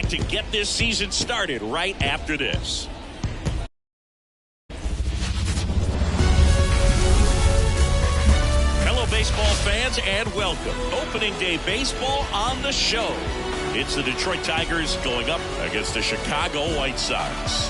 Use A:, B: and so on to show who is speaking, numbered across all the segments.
A: back to get this season started right after this. Hello, baseball fans, and welcome. Opening day baseball on the show. It's the Detroit Tigers going up against the Chicago White Sox.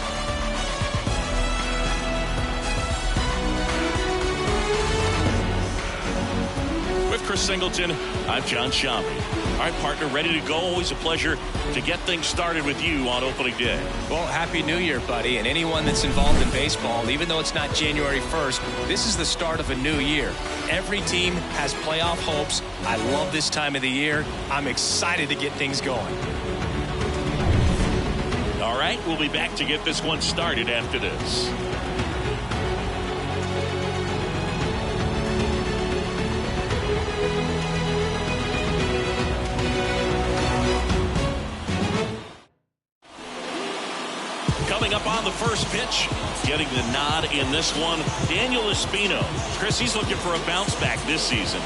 A: With Chris Singleton, I'm John Shambi. All right, partner, ready to go. Always a pleasure to get things started with you on opening day.
B: Well, Happy New Year, buddy. And anyone that's involved in baseball, even though it's not January 1st, this is the start of a new year. Every team has playoff hopes. I love this time of the year. I'm excited to get things going.
A: All right, we'll be back to get this one started after this. Coming up on the first pitch, getting the nod in this one, Daniel Espino. Chris, he's looking for a bounce back this season.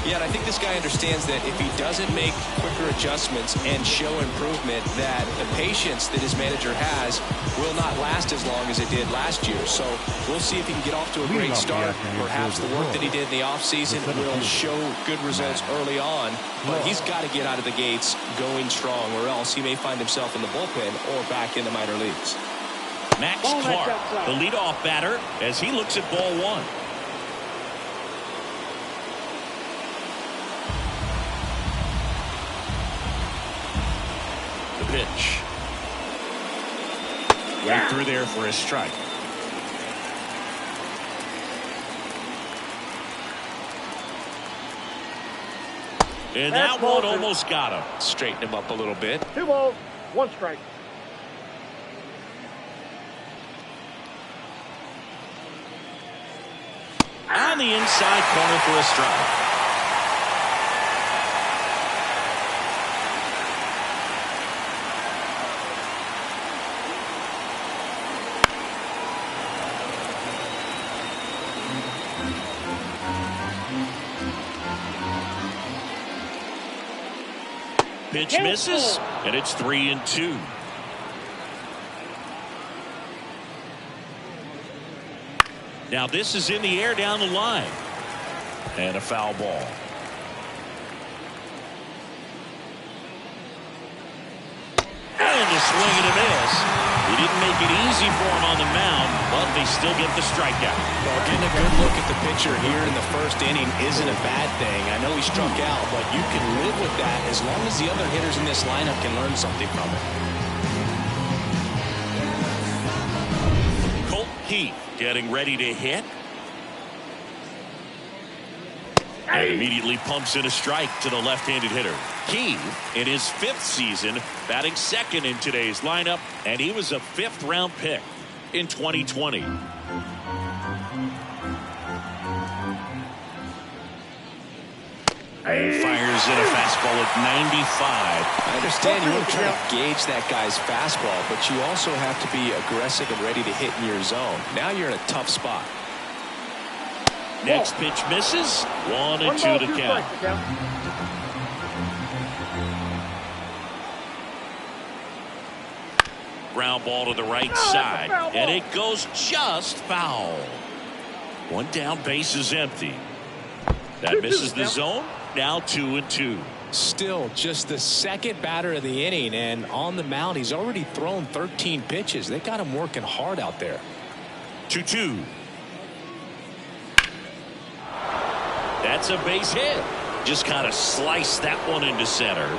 B: Yeah, and I think this guy understands that if he doesn't make quicker adjustments and show improvement, that the patience that his manager has will not last as long as it did last year. So we'll see if he can get off to a great start. Perhaps the work that he did in the offseason will show good results early on, but he's got to get out of the gates going strong, or else he may find himself in the bullpen or back in the minor leagues.
A: Max Clark, the leadoff batter, as he looks at ball one. Pitch. Right through there for a strike. And that one almost got him.
B: Straighten him up a little bit.
C: 2 balls, 1 strike.
A: On the inside corner for a strike. Pitch misses, and it's 3-2. Now this is in the air down the line. And a foul ball. And a swing and a miss. He didn't make it easy for him on the mound, but they still get the strikeout.
B: Well, getting a good look at the pitcher here in the first inning isn't a bad thing. I know he struck out, but you can live with that as long as the other hitters in this lineup can learn something from it.
A: Colt Keith getting ready to hit. And immediately pumps in a strike to the left-handed hitter. Keith, in his 5th season, batting second in today's lineup, and he was a 5th-round pick in 2020. And fires in a fastball at 95.
B: I understand you want to try to gauge that guy's fastball, but you also have to be aggressive and ready to hit in your zone. Now you're in a tough spot.
A: Next pitch misses. 1-2 to count. Ground ball to the right side, and it goes just foul. One down, base is empty. That misses the zone. Now 2-2.
B: Still just the second batter of the inning, and on the mound he's already thrown 13 pitches. They got him working hard out there.
A: 2-2. That's a base hit. Just kind of sliced that one into center.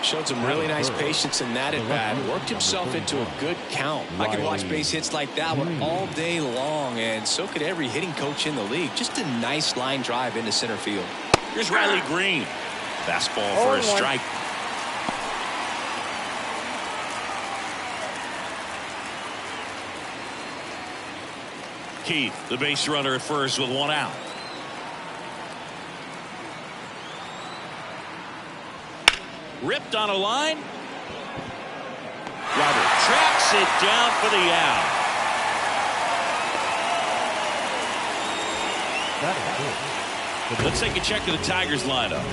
B: Showed some really nice patience in that at bat. Worked himself into a good count. I could watch base hits like that one all day long, and so could every hitting coach in the league. Just a nice line drive into center field.
A: Here's Riley Green. Fastball for a strike. Keith, the base runner at first with 1 out. Ripped on a line. Robert tracks it down for the out. Let's take a check of the Tigers lineup.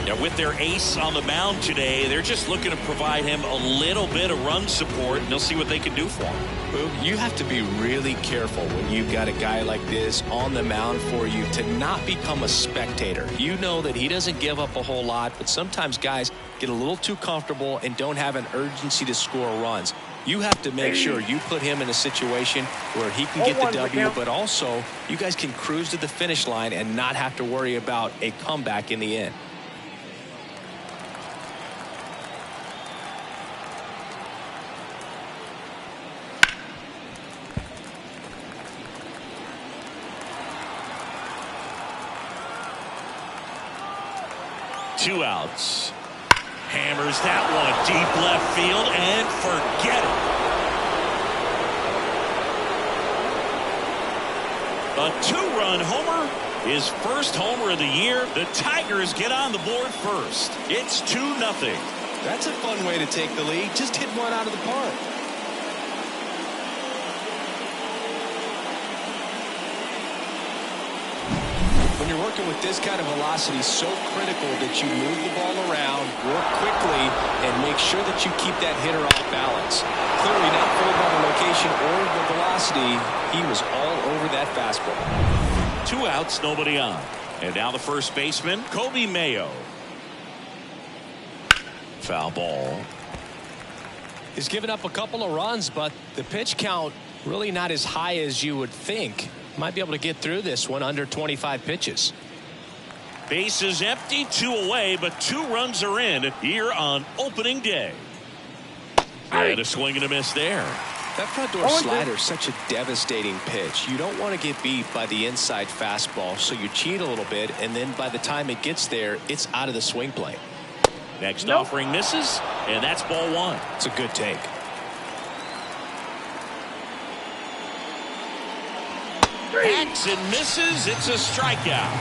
A: Now, with their ace on the mound today, they're just looking to provide him a little bit of run support, and they'll see what they can do for him.
B: Boog, you have to be really careful when you've got a guy like this on the mound for you to not become a spectator. You know that he doesn't give up a whole lot, but sometimes guys get a little too comfortable and don't have an urgency to score runs. You have to make sure you put him in a situation where he can get the W, but also you guys can cruise to the finish line and not have to worry about a comeback in the end.
A: Two outs. Hammers that one deep left field and forget it. A two-run homer, his first homer of the year. The Tigers get on the board first. It's 2-0.
B: That's a fun way to take the lead. Just hit one out of the park. When you're working with this kind of velocity, so critical that you move the ball around, work quickly, and make sure that you keep that hitter off balance. Clearly not fooled by the location or the velocity. He was all over that fastball.
A: 2 outs, nobody on. And now the first baseman, Kobe Mayo. Foul ball.
B: He's given up a couple of runs, but the pitch count really not as high as you would think. Might be able to get through this one under 25 pitches.
A: Base is empty, 2 away, but 2 runs are in here on opening day. And a swing and a miss there.
B: That front door slider is such a devastating pitch. You don't want to get beat by the inside fastball, so you cheat a little bit, and then by the time it gets there, it's out of the swing plane.
A: Next offering misses, and that's ball 1.
B: It's a good take.
A: Hacks and misses. It's a strikeout.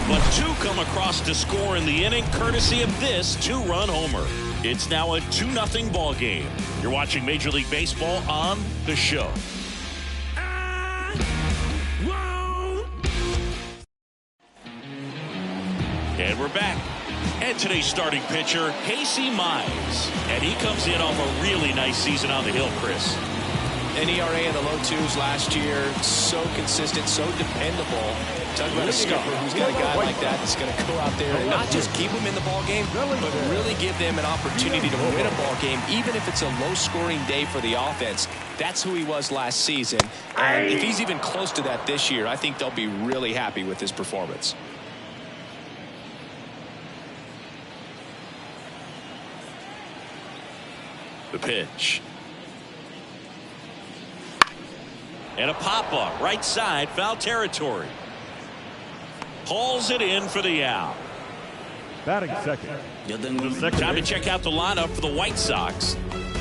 A: But 2 come across to score in the inning, courtesy of this 2-run homer. It's now a 2-0 ball game. You're watching Major League Baseball on The Show. And we're back. And today's starting pitcher, Casey Mize. And he comes in off a really nice season on the hill, Chris.
B: An ERA in the low 2s last year. So consistent, so dependable. Talk about a skipper who's got a guy like that that's going to go out there and not just keep them in the ball game, but really give them an opportunity to win a ball game, even if it's a low-scoring day for the offense. That's who he was last season. And if he's even close to that this year, I think they'll be really happy with his performance.
A: The pitch. And a pop-up, right side, foul territory. Hauls it in for the out.
C: Batting second.
A: Time to check out the lineup for the White Sox.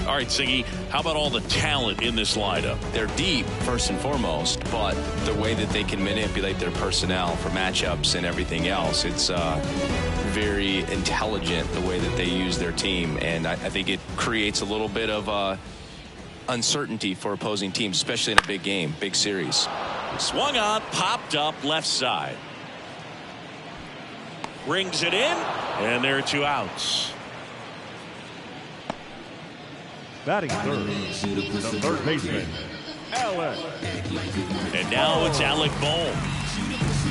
A: All right, Siggy, how about all the talent in this lineup?
B: They're deep, first and foremost, but the way that they can manipulate their personnel for matchups and everything else, it's very intelligent the way that they use their team, and I think it creates a little bit of uncertainty for opposing teams, especially in a big game, big series.
A: Swung on, popped up left side. Brings it in, and there are 2 outs.
C: Batting third, the third baseman, Alec.
A: And now it's Alec Bohm.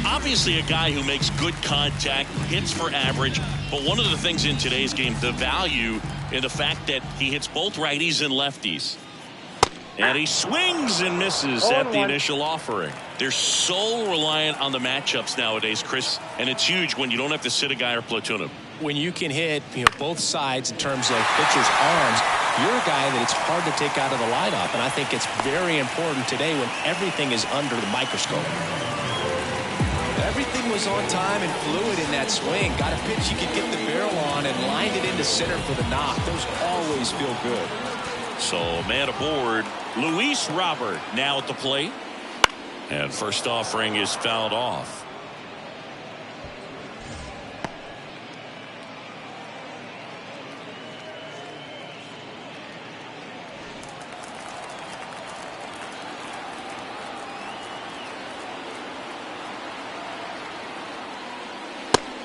A: Obviously a guy who makes good contact, hits for average, but one of the things in today's game, the value in the fact that he hits both righties and lefties. And he swings and misses at the initial offering. They're so reliant on the matchups nowadays, Chris, and it's huge when you don't have to sit a guy or platoon him.
B: When you can hit both sides in terms of pitchers' arms, you're a guy that it's hard to take out of the lineup, and I think it's very important today when everything is under the microscope. Everything was on time and fluid in that swing. Got a pitch you could get the barrel on and lined it into center for the knock. Those always feel good.
A: So, man aboard, Luis Robert now at the plate. And first offering is fouled off.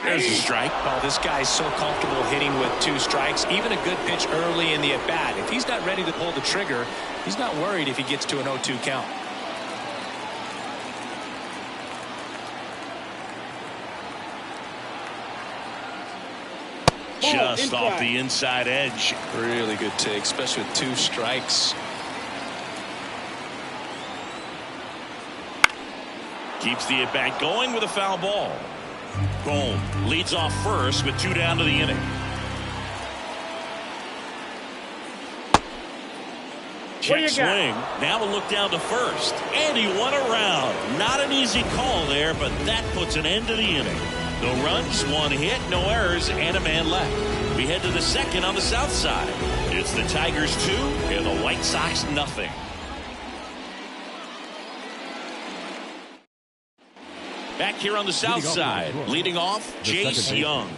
A: There's a strike.
B: Oh, this guy's so comfortable hitting with 2 strikes. Even a good pitch early in the at-bat. If he's not ready to pull the trigger, he's not worried if he gets to an 0-2 count.
A: Just off the inside edge.
B: Really good take, especially with 2 strikes.
A: Keeps the at-bat going with a foul ball. Boom. Leads off first with 2 down to the inning. Check swing. Now a look down to first. And he won around. Not an easy call there, but that puts an end to the inning. No runs, 1 hit, no errors, and a man left. We head to the second on the south side. It's the Tigers 2 and the White Sox nothing. Back here on the south side, leading off, Jace Young.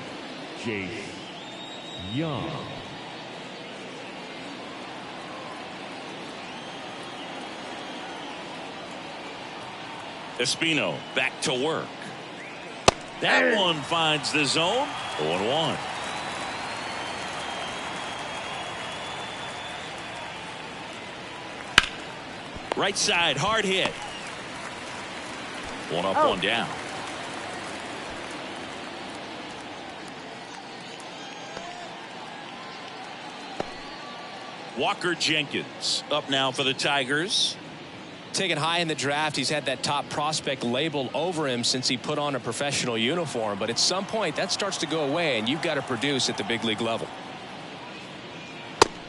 C: Jace Young.
A: Espino back to work. That one finds the zone. 0-1. Right side, hard hit. 1 up, 1 down. Walker Jenkins up now for the Tigers.
B: Taken high in the draft, he's had that top prospect label over him since he put on a professional uniform. But at some point, that starts to go away, and you've got to produce at the big league level.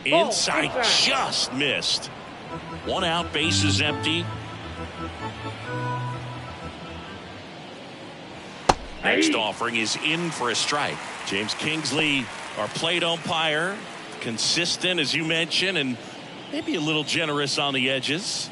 A: Inside, just missed. 1 out, bases empty. Next offering is in for a strike. James Kingsley, our plate umpire, consistent as you mentioned, and maybe a little generous on the edges.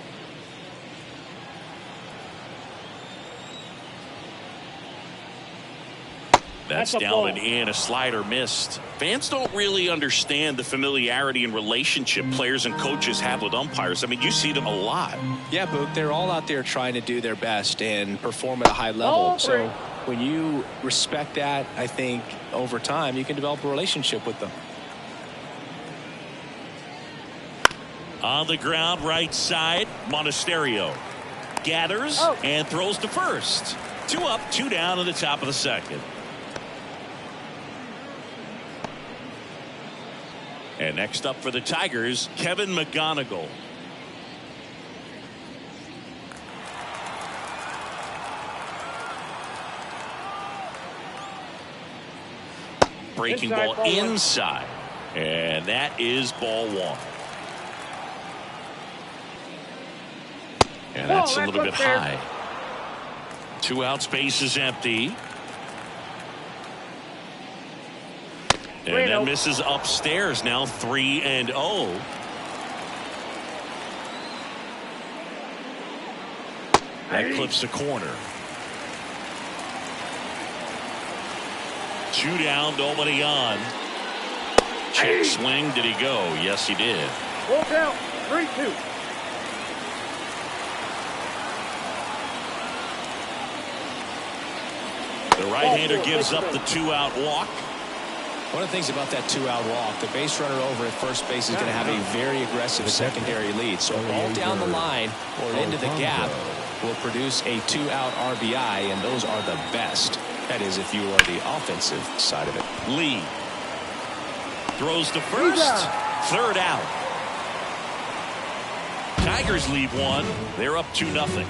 A: That's down and in. A slider missed. Fans don't really understand the familiarity and relationship players and coaches have with umpires. I mean, you see them a lot.
B: Yeah, Boog, they're all out there trying to do their best and perform at a high level. So when you respect that, I think over time you can develop a relationship with them.
A: On the ground, right side, Monasterio gathers and throws to first. 2 up, 2 down at the top of the second. And next up for the Tigers, Kevin McGonigal. Breaking ball inside. And that is ball 1. And that's a little bit high. 2 outs, base is empty. And then misses upstairs. Now 3-0. That clips the corner. 2 down, nobody on. Check swing. Did he go? Yes, he did.
C: Full count. 3-2.
A: The right-hander gives up the 2-out walk.
B: One of the things about that 2-out walk, the base runner over at first base is going to have a very aggressive secondary lead. So a ball down the line or into the gap will produce a 2-out RBI, and those are the best. That is, if you are the offensive side of it.
A: Lee throws to first. 3rd out. Tigers leave 1. They're up 2-0.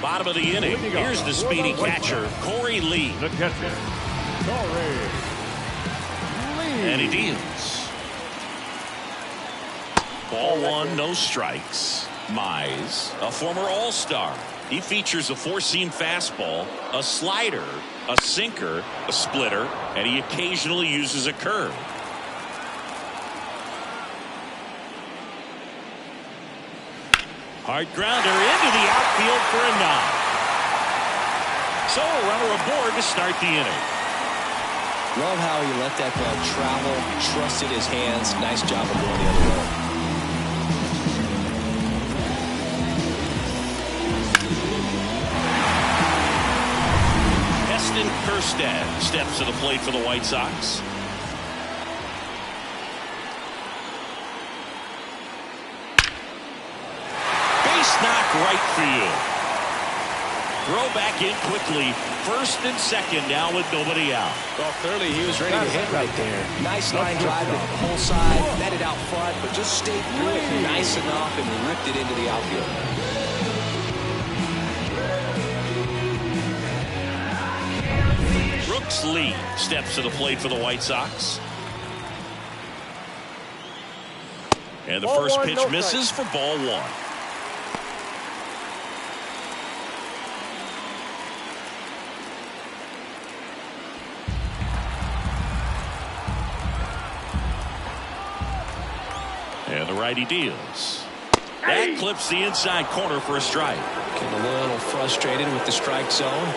A: Bottom of the inning. Here's the speedy catcher, Corey Lee.
C: The catcher, Corey Lee.
A: And he deals. Ball 1, no strikes. Mize, a former All-Star. He features a 4-seam fastball, a slider, a sinker, a splitter, and he occasionally uses a curve. Hard grounder into the outfield for a knock. So a runner aboard to start the inning.
B: Love how he let that ball travel, trusted his hands. Nice job of going the other way.
A: Heston Kjerstad steps to the plate for the White Sox. Base knock right field. Throw back in quickly. First and second now with nobody out.
B: Well, clearly he was ready to hit right there. Nice line drive to the whole side, netted out front, but just stayed through it nice enough and ripped it into the outfield.
A: Brooks Lee steps to the plate for the White Sox. And the first pitch misses for ball one. And the righty deals. That clips the inside corner for a strike.
B: Getting a little frustrated with the strike zone.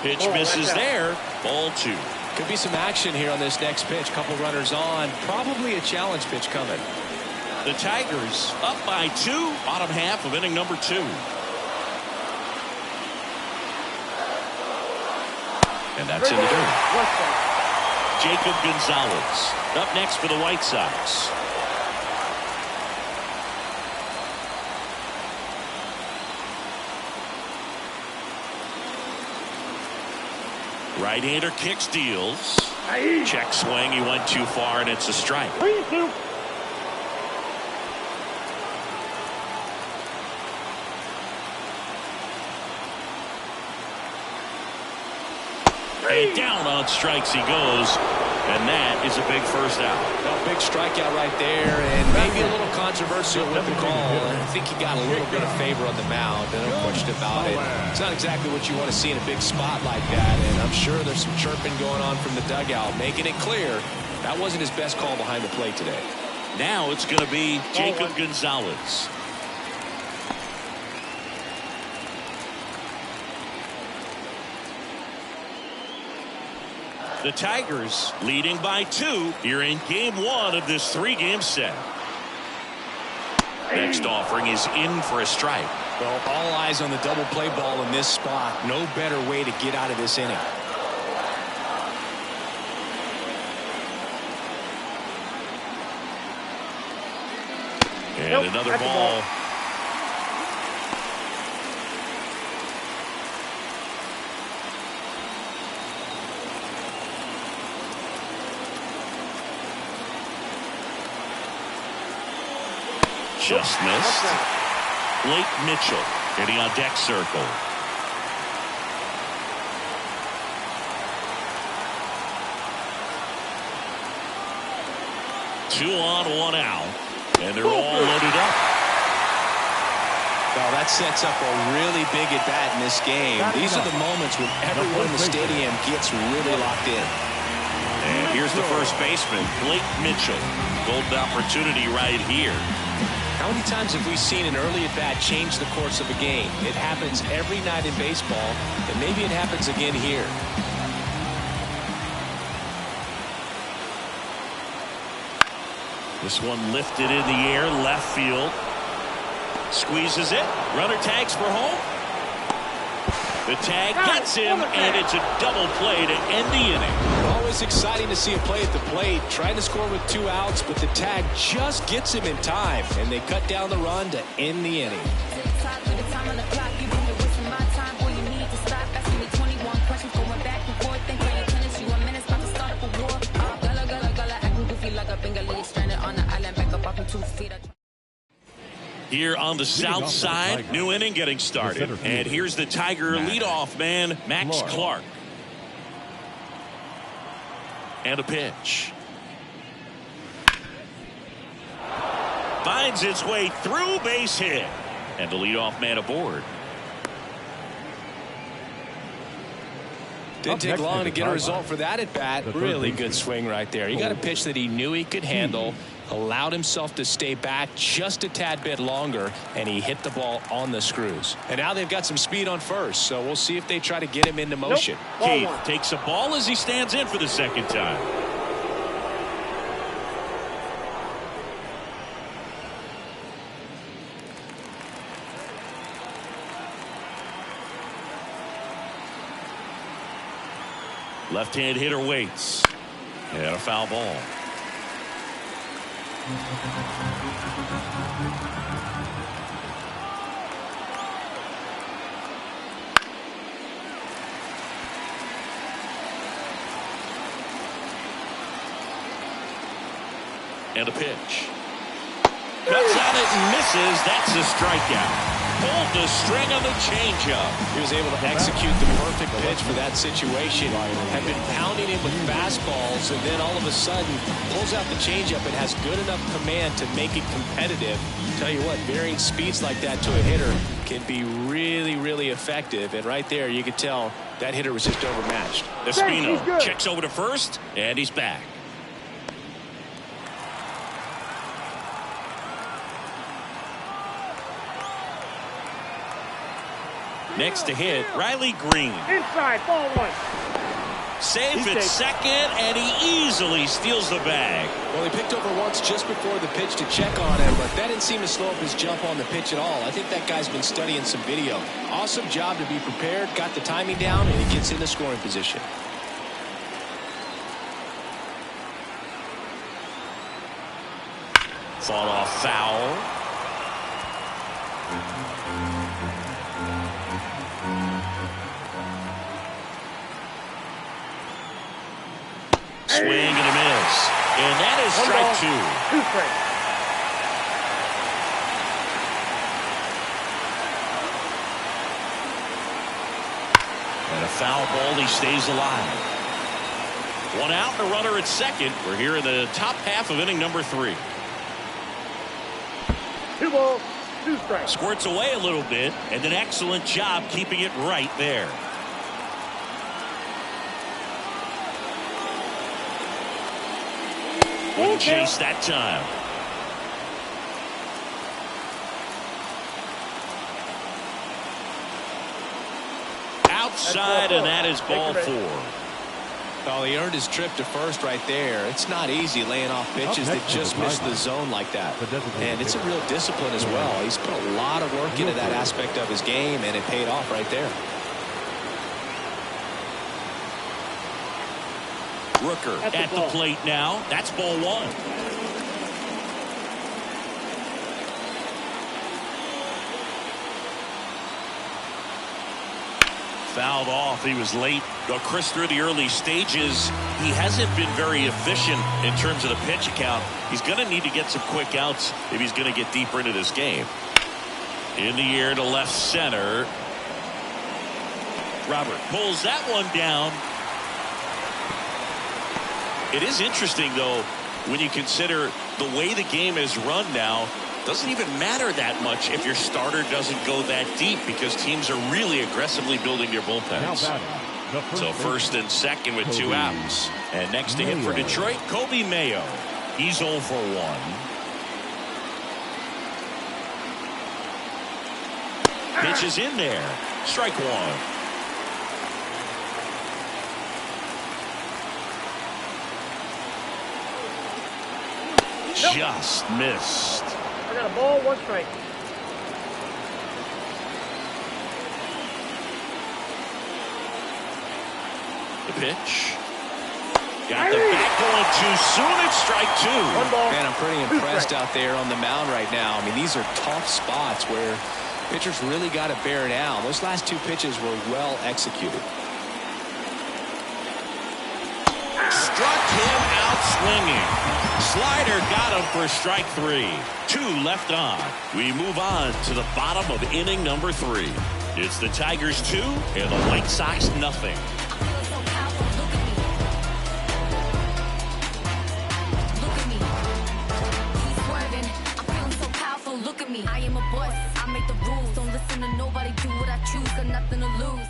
A: Pitch misses there. Ball two.
B: Could be some action here on this next pitch. Couple runners on. Probably a challenge pitch coming.
A: The Tigers up by 2. Bottom half of inning number 2. And that's in the dirt. Jacob Gonzalez up next for the White Sox. Right-hander kicks, deals. Check swing. He went too far, and it's a strike.
C: 3-2.
A: And down on strikes he goes, and that is a big first out.
B: A big strikeout right there, and maybe a little controversial with the call. I think he got a little bit of favor on the mound, no question about it. It's not exactly what you want to see in a big spot like that, and I'm sure there's some chirping going on from the dugout, making it clear that wasn't his best call behind the plate today.
A: Now it's going to be Jacob Gonzalez. The Tigers leading by 2 here in game 1 of this 3-game set. Next offering is in for a strike.
B: Well, all eyes on the double play ball in this spot. No better way to get out of this inning.
A: And another ball. Just missed. Blake Mitchell hitting on deck circle. Two on, one out. And they're all loaded up.
B: Well, that sets up a really big at-bat in this game. These are the moments when everyone in the stadium gets really locked in.
A: And here's the first baseman, Blake Mitchell. Golden opportunity right here.
B: How many times have we seen an early at-bat change the course of a game? It happens every night in baseball, and maybe it happens again here.
A: This one lifted in the air, left field. Squeezes it. Runner tags for home. The tag gets him, and it's a double play to end the inning.
B: Always exciting to see a play at the plate. Trying to score with 2 outs, but the tag just gets him in time, and they cut down the run to end the inning.
A: Here on the south side, new inning getting started. And here's the Tiger leadoff man, Max Clark. And a pitch. Finds its way through, base hit. And the leadoff man aboard.
B: Didn't take long to get a result for that at bat. Really good swing right there. He got a pitch that he knew he could handle. allowed himself to stay back just a tad bit longer, and he hit the ball on the screws. And now they've got some speed on first, so we'll see if they try to get him into motion.
A: Keith takes a ball as he stands in for the second time. Left-hand hitter waits. And a foul ball. And a pitch. Cuts at it and misses. That's a strikeout. Pulled the string on the changeup.
B: He was able to execute the perfect pitch for that situation. Had been pounding him with fastballs, and then all of a sudden pulls out the changeup and has good enough command to make it competitive. Tell you what, varying speeds like that to a hitter can be really, really effective. And right there, you could tell that hitter was just overmatched.
A: Espino checks over to first, and he's back. Next to hit, Riley Green.
C: Inside, ball one.
A: Safe at second, and he easily steals the bag.
B: Well, he picked over once just before the pitch to check on him, but that didn't seem to slow up his jump on the pitch at all. I think that guy's been studying some video. Awesome job to be prepared, got the timing down, and he gets in the scoring position.
A: Fought off foul. Swing and a miss. And that is strike two. And a foul ball, he stays alive. One out and a runner at second. We're here in the top half of inning number 3.
C: 2 balls, 2 strikes.
A: Squirts away a little bit, and an excellent job keeping it right there. Wouldn't chase that time. Outside, and that is ball 4.
B: Oh, he earned his trip to first right there. It's not easy laying off pitches that just miss the zone like that. And it's a real discipline as well. He's put a lot of work into that aspect of his game, and it paid off right there.
A: Rooker at the plate now. That's ball 1. Fouled off. He was late. Chris, through the early stages, he hasn't been very efficient in terms of the pitch count. He's going to need to get some quick outs if he's going to get deeper into this game. In the air to left center. Robert pulls that one down. It is interesting, though, when you consider the way the game is run now. Doesn't even matter that much if your starter doesn't go that deep, because teams are really aggressively building their bullpens. So first and second with 2 outs. And next to hit for Detroit, Kobe Mayo. He's 0 for 1. Pitch is in there. Strike 1. Just missed.
C: I got a ball, 1 strike.
A: The pitch. Got the bat going too soon. It's strike 2.
C: 1 ball.
B: Man, I'm pretty impressed out there on the mound right now. I mean, these are tough spots where pitchers really got to bear down. Those last 2 pitches were well executed.
A: Struck him out swinging. Slider got him for strike 3. 2 left on. We move on to the bottom of inning number 3. It's the Tigers 2 and the White Sox nothing.
D: I am a boss, I make the rules. Don't listen to nobody, do what I choose. Got nothing to lose.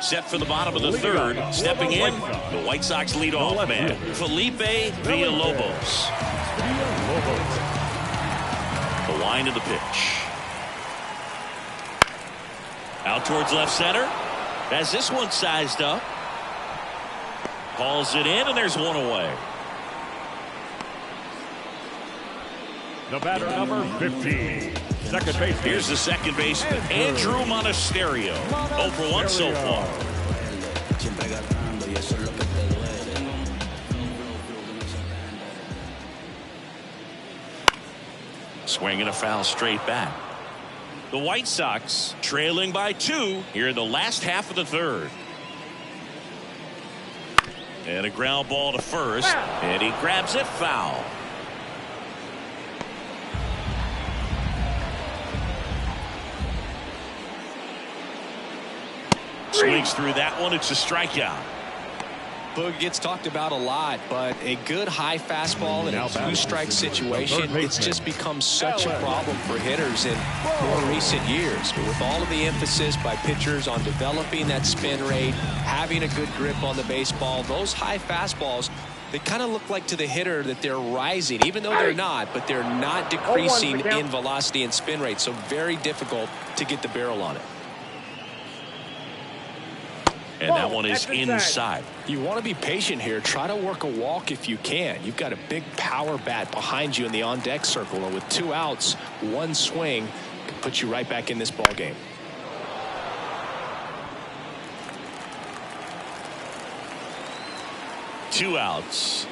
A: set for the bottom of the third. Stepping in, the White Sox leadoff man, Felipe Villalobos. The wind of the pitch. Out towards left center. Has this one sized up. Calls it in, and there's one away.
E: The batter, number 15. Second base.
A: Here's the second baseman, Andrew Monasterio. 0 for 1 so far. Swinging a foul straight back. The White Sox trailing by 2 here in the last half of the third. And a ground ball to first, and he grabs it foul. Swings through that one. It's a strikeout.
B: Boog gets talked about a lot, but a good high fastball in a 2-strike situation, it's just become such a problem for hitters in more recent years. But with all of the emphasis by pitchers on developing that spin rate, having a good grip on the baseball, those high fastballs, they kind of look like to the hitter that they're rising, even though they're not, but they're not decreasing in velocity and spin rate. So very difficult to get the barrel on it.
A: And that one is inside.
B: You want to be patient here. Try to work a walk if you can. You've got a big power bat behind you in the on-deck circle. And with 2 outs, 1 swing can put you right back in this ball game.
A: Two outs.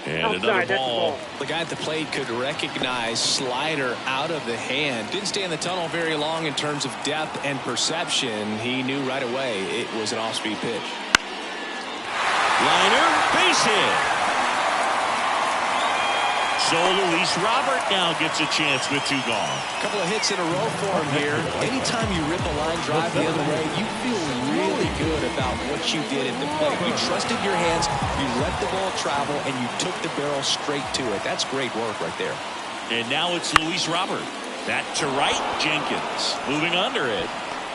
A: And another ball.
B: The guy at the plate could recognize slider out of the hand. Didn't stay in the tunnel very long in terms of depth and perception. He knew right away it was an off-speed pitch.
A: Liner, base hit. So Luis Robert now gets a chance with 2 gone.
B: A couple of hits in a row for him here. Anytime you rip a line drive the other way, you feel really good about what you did at the plate. You trusted your hands, you let the ball travel, and you took the barrel straight to it. That's great work right there.
A: And now it's Luis Robert. Back to right, Jenkins. Moving under it.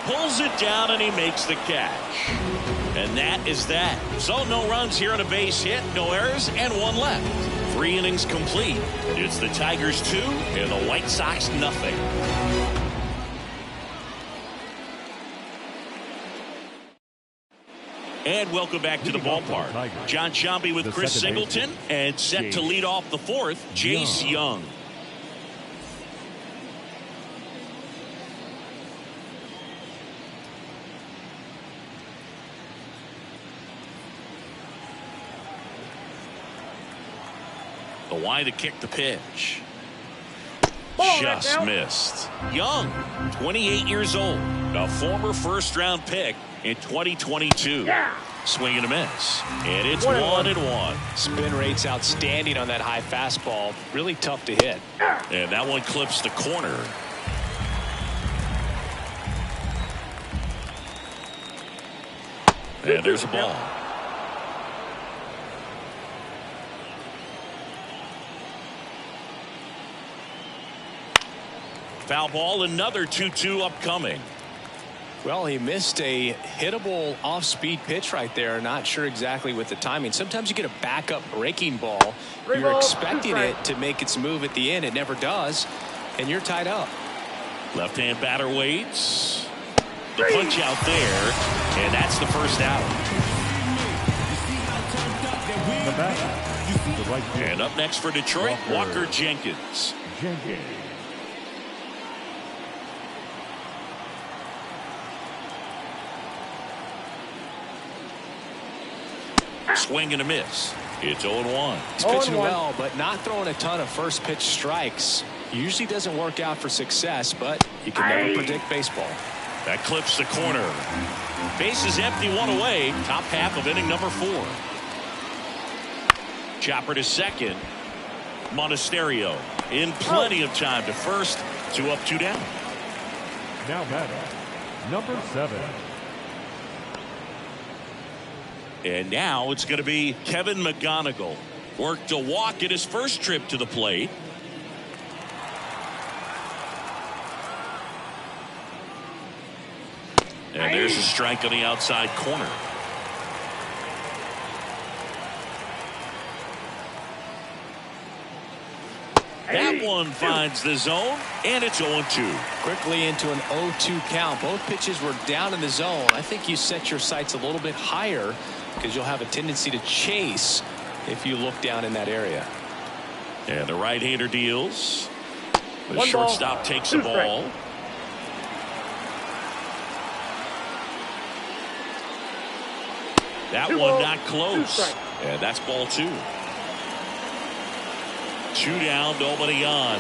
A: Pulls it down, and he makes the catch. And that is that. So no runs here on a base hit, no errors, and 1 left. 3 innings complete. It's the Tigers 2 and the White Sox nothing. And welcome back to the ballpark. John Sciambi with Chris Singleton, and set to lead off the 4th, Jace Young. The wide to kick the pitch. Just missed. Young, 28 years old, a former first-round pick in 2022. Swing and a miss. And it's 1-1.
B: Spin rate's outstanding on that high fastball. Really tough to hit.
A: And that one clips the corner. And there's a ball. Foul ball, another 2-2 upcoming.
B: Well, he missed a hittable off-speed pitch right there. Not sure exactly with the timing. Sometimes you get a backup breaking ball. You're expecting it to make its move at the end. It never does, and you're tied up.
A: Left-hand batter waits. The punch out there, and that's the first out. And up next for Detroit, Walker Jenkins. Swing and a miss. It's 0-1.
B: He's pitching well, but not throwing a ton of first pitch strikes. Usually doesn't work out for success, but you can never predict baseball.
A: That clips the corner. Base is empty, 1 away. Top half of inning number 4. Chopper to second. Monasterio in plenty of time to first. 2 up, 2 down.
E: Now batter, number 7.
A: And now it's going to be Kevin McGonigal. Worked a walk at his first trip to the plate. And there's a strike on the outside corner. That one finds the zone, and it's 0-2.
B: Quickly into an 0-2 count. Both pitches were down in the zone. I think you set your sights a little bit higher because you'll have a tendency to chase if you look down in that area.
A: And the right-hander deals. The
C: One
A: shortstop
C: ball,
A: takes
C: two
A: the ball.
C: strikes.
A: That
C: Two
A: one
C: balls,
A: not
C: two
A: close.
C: strikes.
A: And that's ball 2. 2 down, nobody on.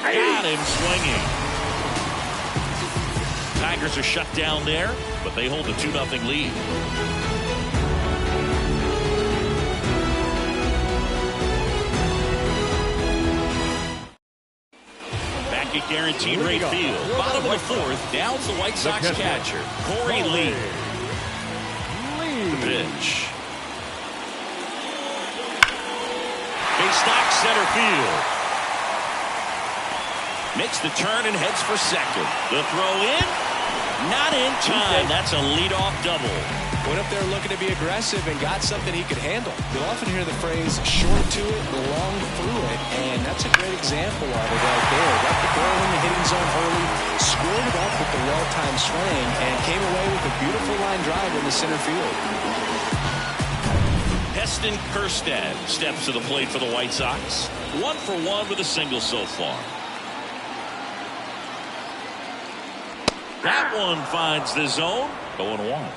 A: Got him swinging. Tigers are shut down there, but they hold a 2-0 lead. Back at Guaranteed Rate Field. Bottom of the 4th. Downs the White Sox catcher, Corey Lee. The pitch. Base knock center field. Makes the turn and heads for second. The throw in. Not in time. That's a leadoff double.
B: Went up there looking to be aggressive and got something he could handle. You'll often hear the phrase short to it, long through it, and that's a great example of it right there. Got the ball in the hitting zone early, scored it up with the well-timed swing, and came away with a beautiful line drive in the center field.
A: Heston Kjerstad steps to the plate for the White Sox. 1 for 1 with a single so far. That one finds the zone. 0-1.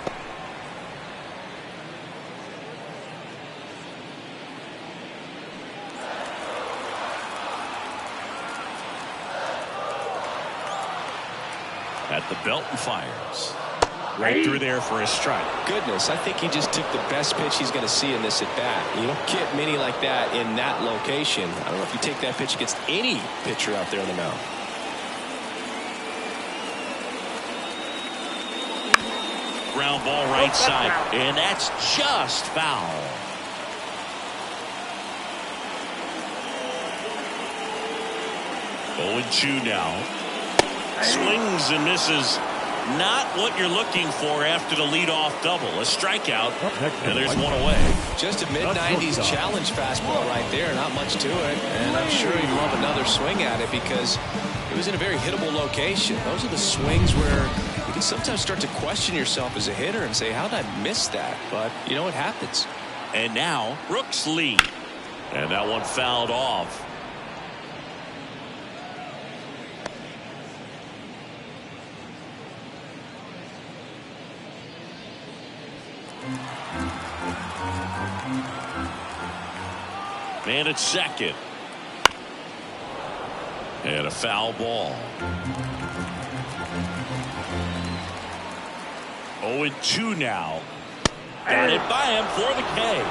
A: At the belt and fires. Right through there for a strike.
B: Goodness, I think he just took the best pitch he's going to see in this at bat. You don't get many like that in that location. I don't know if you take that pitch against any pitcher out there on the mound.
A: Ground ball right side, and that's just foul. Oh, 0-2 now. Swings and misses. Not what you're looking for after the leadoff double. A strikeout, and there's one away.
B: Just a mid-90s challenge fastball right there. Not much to it, and I'm sure he'd love another swing at it because it was in a very hittable location. Those are the swings where you can sometimes start to question yourself as a hitter and say, how did I miss that? But, you know, it happens.
A: And now, Brooks lead. And that one fouled off. Man at second. And a foul ball. 0-2 now. Got it by him for the K.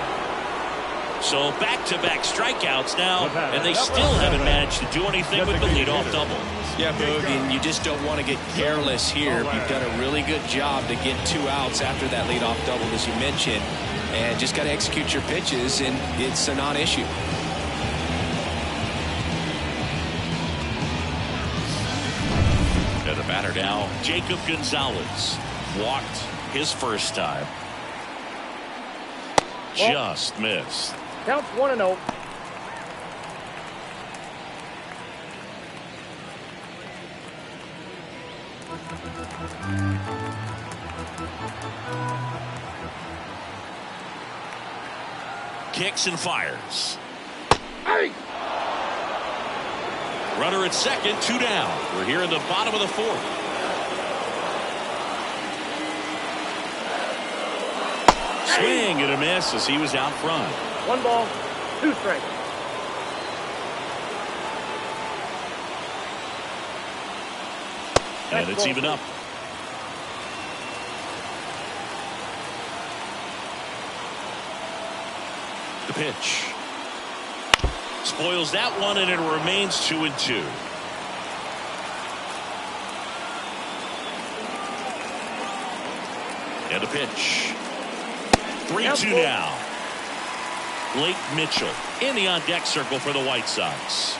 A: So back-to-back strikeouts now, and they still haven't managed to do anything with the leadoff double.
B: Yeah, Boog, and you just don't want to get careless here. You've done a really good job to get 2 outs after that leadoff double, as you mentioned, and just got to execute your pitches, and it's a non-issue.
A: And the batter now, Jacob Gonzalez. Walked his first time. Just missed.
C: Counts 1-0.
A: Kicks and fires.
C: Hey!
A: Runner at second, 2 down. We're here in the bottom of the 4th. Swing and a miss as he was out front.
C: 1 ball, 2 strikes.
A: And it's even up. The pitch. Spoils that one, and it remains 2-2. And a pitch. 3-2 now. Blake Mitchell in the on-deck circle for the White Sox.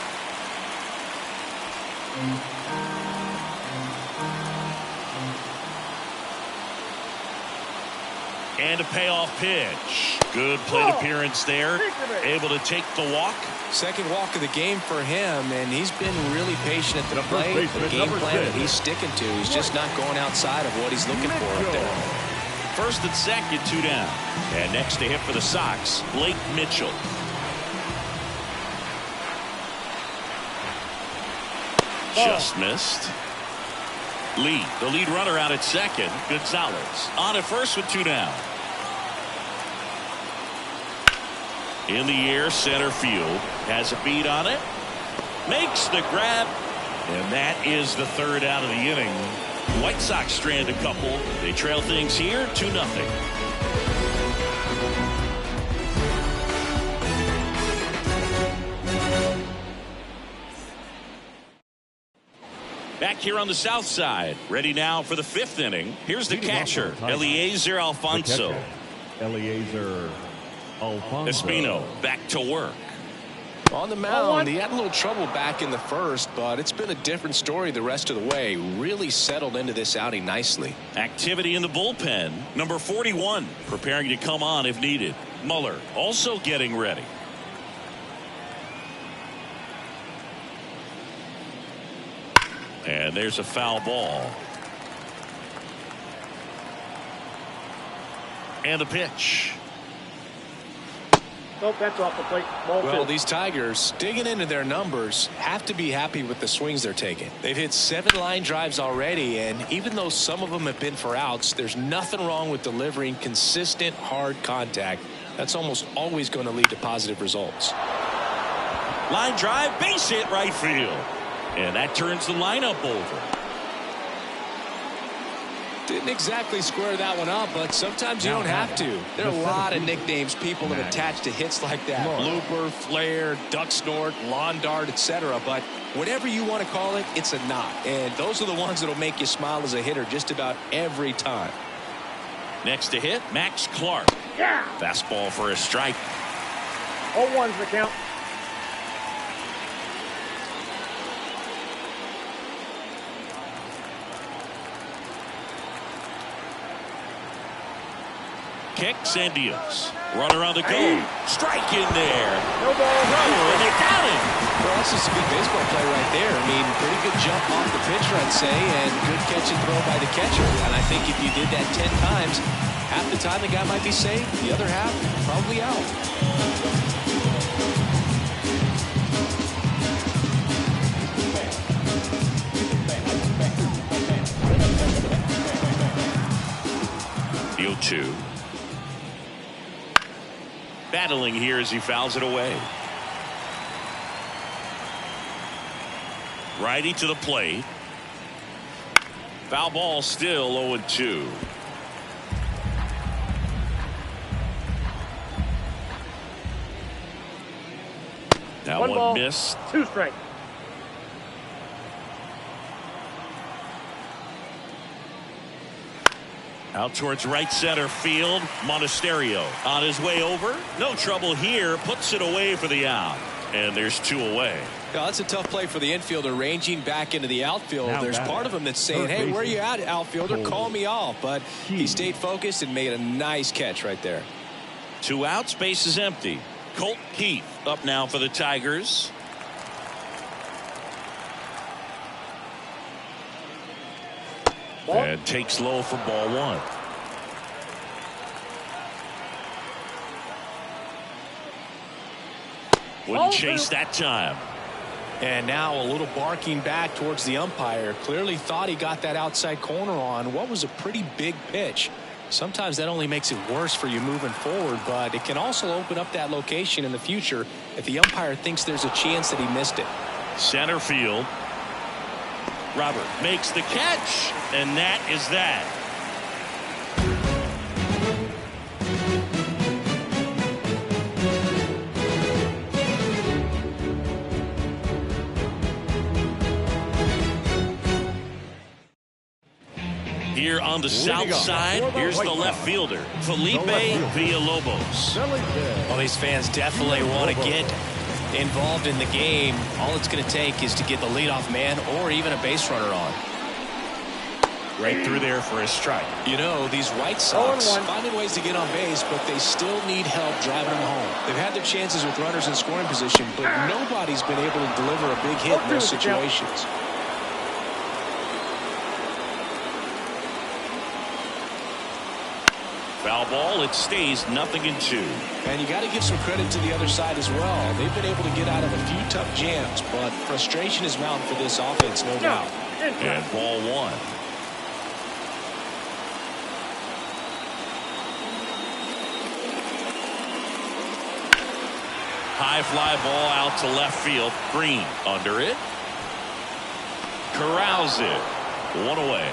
A: And a payoff pitch. Good plate appearance there. Able to take the walk.
B: Second walk of the game for him, and he's been really patient at the plate. The game plan that he's sticking to. He's just not going outside of what he's looking for up there.
A: First and second, 2 down. And next to hit for the Sox, Blake Mitchell. Just missed. Lee, the lead runner out at second. Gonzalez on at first with 2 down. In the air, center field has a beat on it. Makes the grab. And that is the 3rd out of the inning. White Sox strand a couple. They trail things here 2-0. Back here on the south side, ready now for the 5th inning. Here's the catcher, Eliezer Alfonso.
E: Eliezer Alfonso.
A: Espino back to work.
B: On the mound, he had a little trouble back in the first, but it's been a different story the rest of the way. Really settled into this outing nicely.
A: Activity in the bullpen. Number 41 preparing to come on if needed. Muller also getting ready. And there's a foul ball. And a pitch.
C: Nope, that's off the plate. Ball
B: Well,
C: 2.
B: these Tigers, digging into their numbers, have to be happy with the swings they're taking. They've hit 7 line drives already, and even though some of them have been for outs, there's nothing wrong with delivering consistent, hard contact. That's almost always going to lead to positive results.
A: Line drive, base hit right field. And that turns the lineup over.
B: Didn't exactly square that one up, but sometimes you don't have to. There are a lot of nicknames people have attached to hits like that. Blooper, flare, duck snort, lawn dart, etc. But whatever you want to call it, it's a knot. And those are the ones that'll make you smile as a hitter just about every time.
A: Next to hit, Max Clark.
C: Yeah.
A: Fastball for a strike.
C: 0-1's the count.
A: Kicks and deals. Runner on the go. Strike in there.
C: No ball.
A: Throw, and they got him.
B: Well, that's just a good baseball play right there. I mean, pretty good jump off the pitcher, I'd say, and good catch and throw by the catcher. And I think if you did that 10 times, half the time the guy might be safe, the other half probably out.
A: The 0-2. Battling here as he fouls it away. Righty to the plate. Foul ball still 0-2. Now
C: One ball,
A: missed.
C: 2 strikes.
A: Out towards right center field. Monasterio on his way over. No trouble here. Puts it away for the out. And there's 2 away.
B: Now, that's a tough play for the infielder, ranging back into the outfield. There's part of him that's saying, hey, where you at, outfielder? Call me off. But he stayed focused and made a nice catch right there.
A: 2 outs, base is empty. Colt Keith up now for the Tigers.
C: Ball.
A: And takes low for ball 1. Wouldn't chase that time.
B: And now a little barking back towards the umpire. Clearly thought he got that outside corner on what was a pretty big pitch. Sometimes that only makes it worse for you moving forward, but it can also open up that location in the future if the umpire thinks there's a chance that he missed it.
A: Center field. Robert makes the catch, and that is that. Here on the south side, here's the left fielder, Felipe Villalobos.
B: Well, these fans definitely want to get involved in the game. All it's going to take is to get the leadoff man or even a base runner on.
A: Right through there for a strike.
B: You know, these White Sox
C: 0-1.
B: finding ways to get on base, but they still need help driving them home. They've had their chances with runners in scoring position, but nobody's been able to deliver a big hit in those situations.
A: Foul ball. It stays 0-2.
B: And you got to give some credit to the other side as well. They've been able to get out of a few tough jams, but frustration is mounting for this offense, no doubt.
A: And ball one. High fly ball out to left field. Green under it. Corrals it. One away.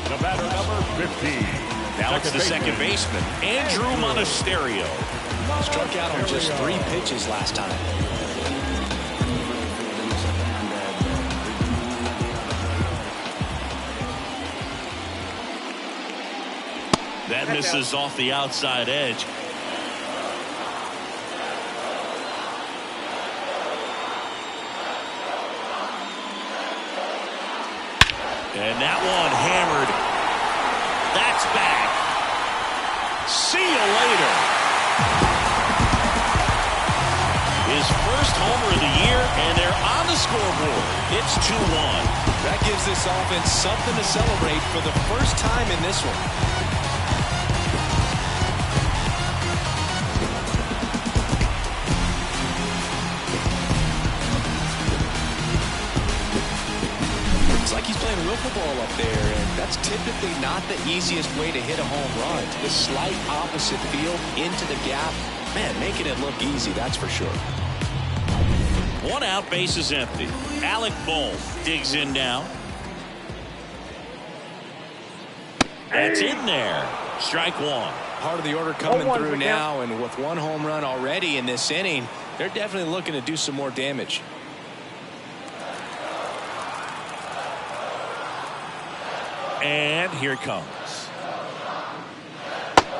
E: The batter, number 15.
A: Now it's the second baseman, Andrew Monasterio.
B: Struck out on just 3 pitches last time.
A: That misses off the outside edge. And that one hammered. That's back. See you later. His first homer of the year, and they're on the scoreboard. It's 2-1.
B: That gives this offense something to celebrate for the first time in this one. He's playing wiffle ball up there, and that's typically not the easiest way to hit a home run. The slight opposite field into the gap, man, making it look easy, that's for sure.
A: 1 out, base is empty. Alec Bohm digs in now. That's in there. Strike one.
B: Part of the order coming through now, and with 1 home run already in this inning, they're definitely looking to do some more damage.
A: And here it comes.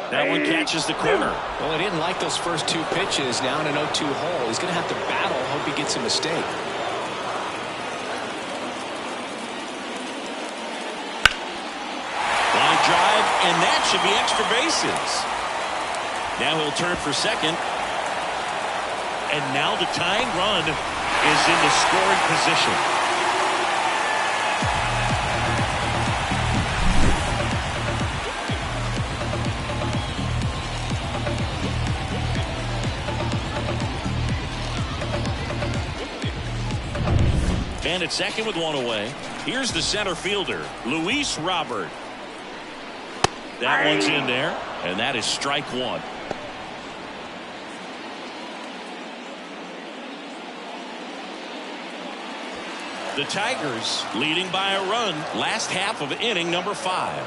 A: That one catches the corner.
B: Well, he didn't like those first 2 pitches. Now in an 0-2 hole. He's going to have to battle. Hope he gets a mistake.
A: Line drive, and that should be extra bases. Now he'll turn for second. And now the tying run is in the scoring position. And at second with 1 away, here's the center fielder, Luis Robert. That one's in there, and that is strike 1. The Tigers leading by a run, last half of inning number 5.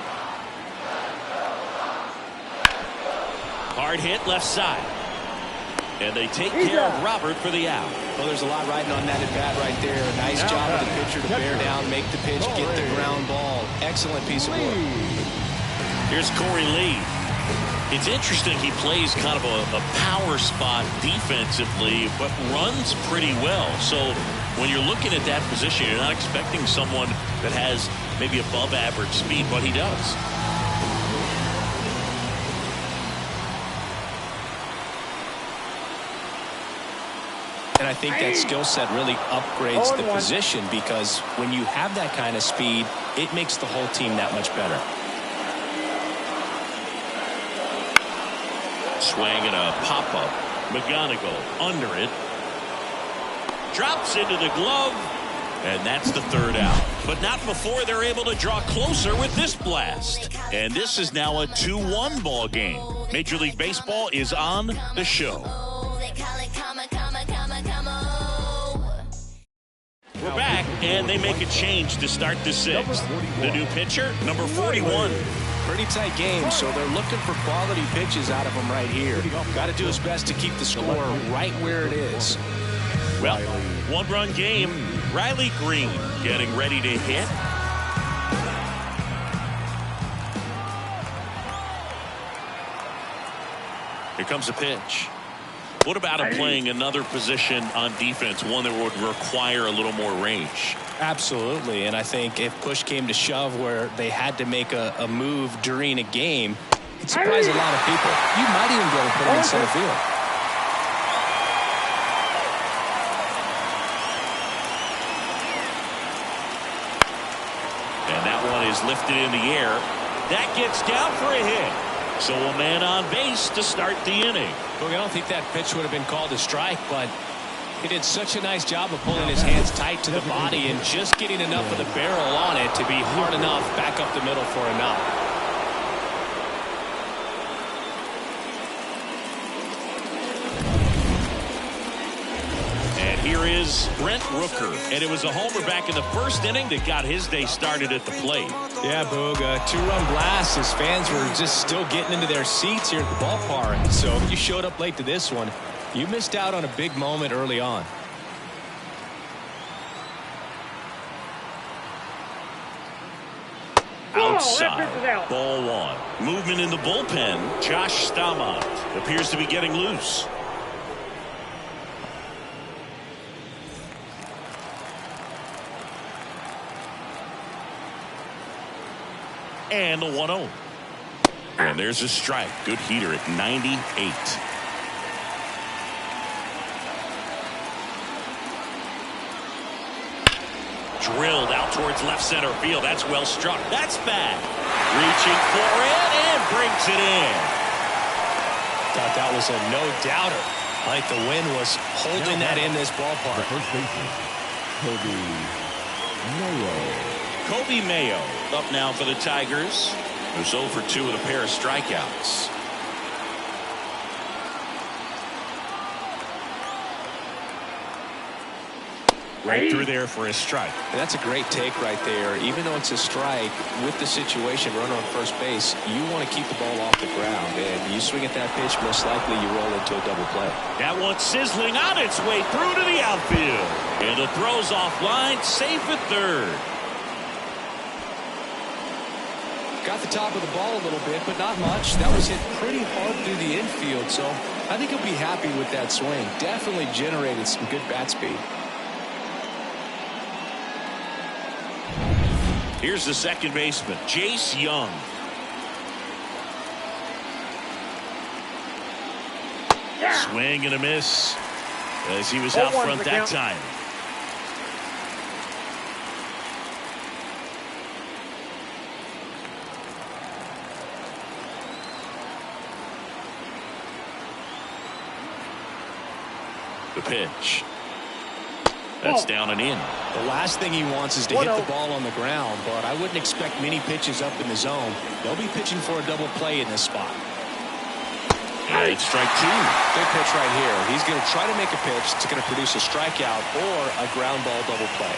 A: Hard hit left side. And they take care of Robert for the out.
B: Well, there's a lot riding on that at bat right there. Nice job of the pitcher to bear down, make the pitch, get the ground ball. Excellent piece of work.
A: Here's Corey Lee. It's interesting he plays kind of a power spot defensively, but runs pretty well. So when you're looking at that position, you're not expecting someone that has maybe above average speed, but he does.
B: And I think that skill set really upgrades the position, because when you have that kind of speed, it makes the whole team that much better.
A: Swing and a pop-up. McGonigal under it. Drops into the glove. And that's the 3rd out. But not before they're able to draw closer with this blast. And this is now a 2-1 ball game. Major League Baseball is on the show. We're back, and they make a change to start the 6th. The new pitcher, number 41.
B: Pretty tight game, so they're looking for quality pitches out of him right here. Got to do his best to keep the score right where it is.
A: Well, 1-run game. Riley Green getting ready to hit. Here comes a pitch. What about him playing another position on defense, one that would require a little more range?
B: Absolutely, and I think if push came to shove where they had to make a move during a game, it surprised a lot of people. You might even be able to put him in center field.
A: And that one is lifted in the air. That gets down for a hit. So a man on base to start the inning.
B: Look, I don't think that pitch would have been called a strike, but he did such a nice job of pulling his hands tight to the body and just getting enough of the barrel on it to be hard enough back up the middle for a knock.
A: And here is Brent Rooker. And it was a homer back in the first inning that got his day started at the plate.
B: Yeah, Boog, a two-run blast. His fans were just still getting into their seats here at the ballpark. So if you showed up late to this one, you missed out on a big moment early on.
A: Outside, ball one. Movement in the bullpen. Josh Staumont appears to be getting loose. And the 1-0. And there's a strike. Good heater at 98. Drilled out towards left center field. That's well struck. That's bad. Reaching for it and brings it in.
B: Thought that was a no-doubter. Like the wind was holding that in this ballpark.
E: The first baseman, Coby Mayo.
A: Coby Mayo up now for the Tigers, who's 0 for 2 with a pair of strikeouts. Right through there for a strike.
B: And that's a great take right there. Even though it's a strike, with the situation, runner on first base, you want to keep the ball off the ground. And you swing at that pitch, most likely you roll into a double play.
A: That one sizzling on its way through to the outfield. And the throw's offline, safe at third.
B: Got the top of the ball a little bit, but not much. That was hit pretty hard through the infield, so I think he'll be happy with that swing. Definitely generated some good bat speed.
A: Here's the second baseman, Jace Young. Swing and a miss as he was out front that time. The pitch. That's down and in.
B: The last thing he wants is to hit the ball on the ground, but I wouldn't expect many pitches up in the zone. They'll be pitching for a double play in this spot.
A: And it's strike two.
B: Good pitch right here. He's going to try to make a pitch that's going to produce a strikeout or a ground ball double play.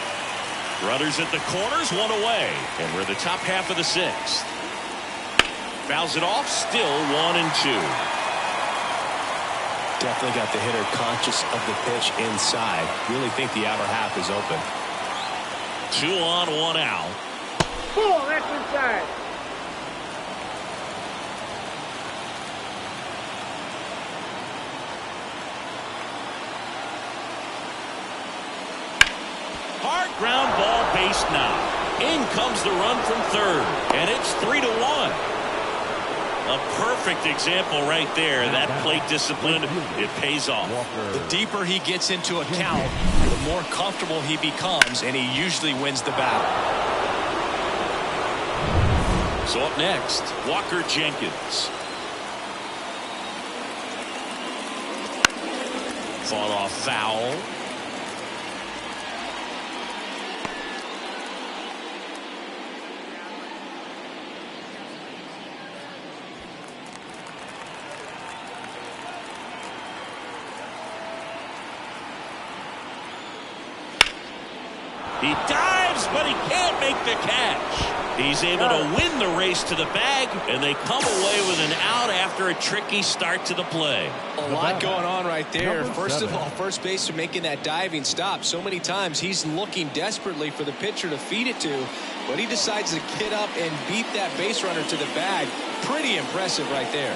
A: Runners at the corners, one away. And we're the top half of the sixth. Fouls it off, still 1-2.
B: Definitely got the hitter conscious of the pitch inside. Really think the outer half is open.
A: 2 on, 1 out.
C: Oh, that's inside.
A: Hard ground ball, base now. In comes the run from third, and it's 3-1. A perfect example right there. That plate discipline, it pays off.
B: The deeper he gets into a count, the more comfortable he becomes, and he usually wins the battle.
A: So up next, Walker Jenkins. Fought off foul. He dives, but he can't make the catch. He's able to win the race to the bag, and they come away with an out after a tricky start to the play.
B: A lot going on right there. First of all, first baseman making that diving stop. So many times he's looking desperately for the pitcher to feed it to, but he decides to get up and beat that base runner to the bag. Pretty impressive right there.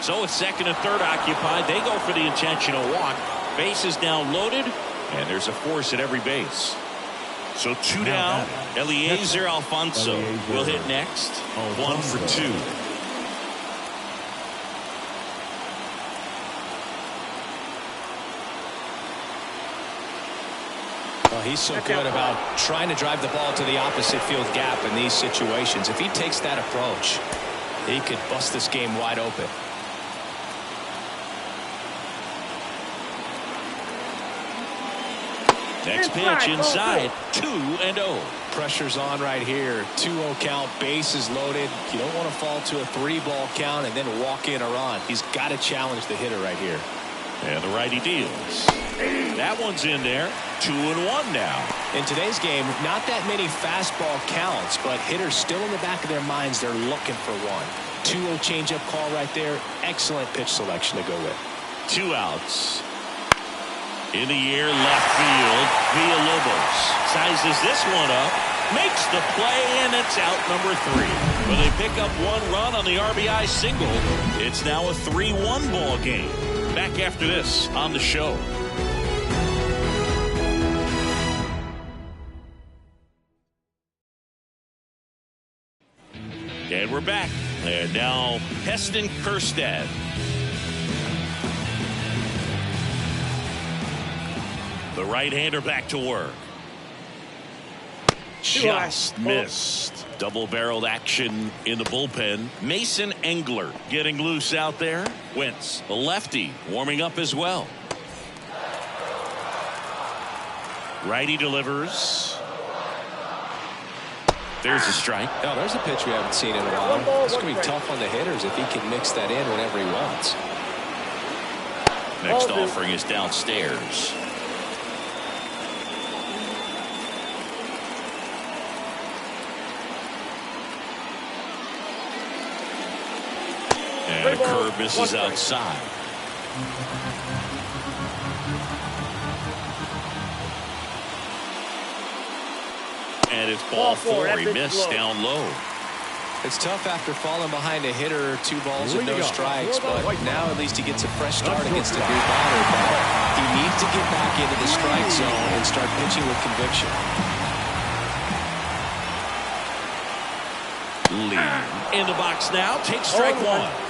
A: So with second and third occupied, they go for the intentional walk. Base is now loaded, and there's a force at every base. So two down. Eliezer Alfonso will hit next. 1 for 2.
B: Well, he's so good about trying to drive the ball to the opposite field gap in these situations. If he takes that approach, he could bust this game wide open.
A: Next pitch inside. 2-0.
B: Pressure's on right here. 2-0 count. Bases loaded. You don't want to fall to a 3-ball count and then walk in or on. He's got to challenge the hitter right here.
A: And the righty deals. That one's in there. 2-1 now.
B: In today's game, not that many fastball counts, but hitters still in the back of their minds, they're looking for one. 2-0 changeup call right there. Excellent pitch selection to go with.
A: 2 outs. In the air, left field. Villalobos sizes this one up, makes the play, and it's out number 3. But they pick up 1 run on the RBI single. It's now a 3-1 ball game. Back after this on the show. And we're back. And now Heston Kjerstad. The right-hander back to work. Just missed. Double-barreled action in the bullpen. Mason Engler getting loose out there. Wentz, the lefty, warming up as well. Righty delivers. There's a strike.
B: Oh, there's a pitch we haven't seen in a while. It's going to be tough on the hitters if he can mix that in whenever he wants.
A: Next offering is downstairs. And a curve misses outside. And it's ball 4. He missed down low.
B: It's tough after falling behind a hitter, 2 balls and no strikes, but now at least he gets a fresh start against a new batter. But he needs to get back into the strike zone and start pitching with conviction.
A: Lee in the box now, takes strike 1.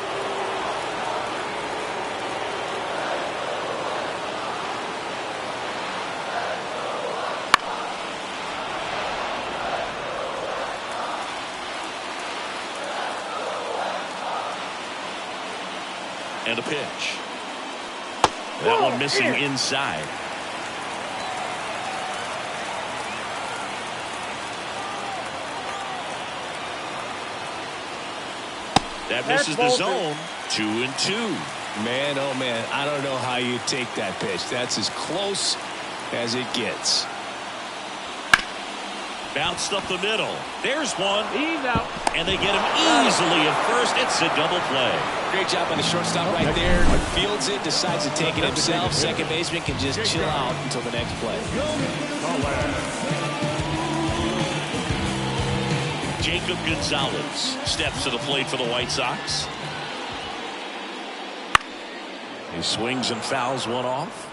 A: And a pitch. That one missing inside. That misses the zone. 2-2.
B: Man, oh man, I don't know how you take that pitch. That's as close as it gets.
A: Bounced up the middle. There's one.
C: He's out.
A: And they get him easily at first. It's a double play.
B: Great job by the shortstop right there. Fields it, decides to take it himself. Second baseman can just chill out until the next play.
A: Jacob Gonzalez steps to the plate for the White Sox. He swings and fouls one off.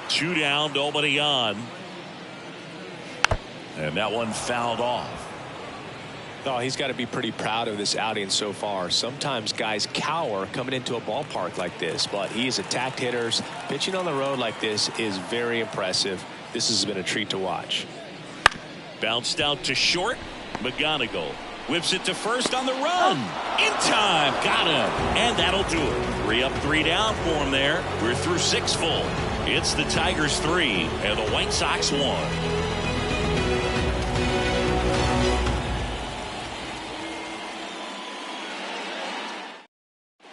A: Two down, nobody on. And that one fouled off.
B: Oh, he's got to be pretty proud of this outing so far. Sometimes guys cower coming into a ballpark like this, but he's attacked hitters. Pitching on the road like this is very impressive. This has been a treat to watch.
A: Bounced out to short. McGonigal whips it to first on the run. In time. Got him. And that'll do it. 3 up, 3 down for him there. We're through 6 full. It's the Tigers 3 and the White Sox 1.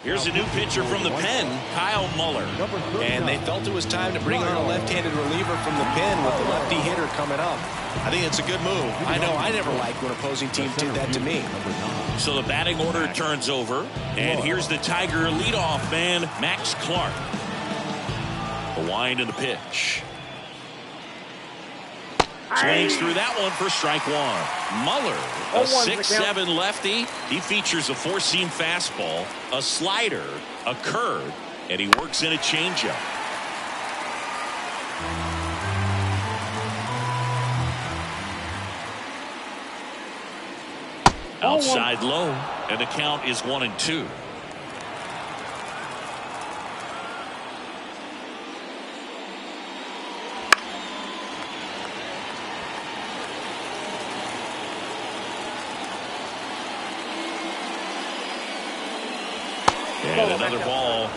A: Here's Here's a new pitcher from the pen, Kyle Muller.
B: And they felt it was time to bring on a left-handed reliever from the pen with the lefty hitter coming up. I think it's a good move. I know I never liked when opposing teams did that to me.
A: So the batting order turns over, and here's the Tiger leadoff man, Max Clark. The wind and the pitch. Swings through that one for strike one. Muller, a 6'7" lefty. He features a four-seam fastball, a slider, a curve, and he works in a changeup. Outside low, and the count is 1-2. And another ball.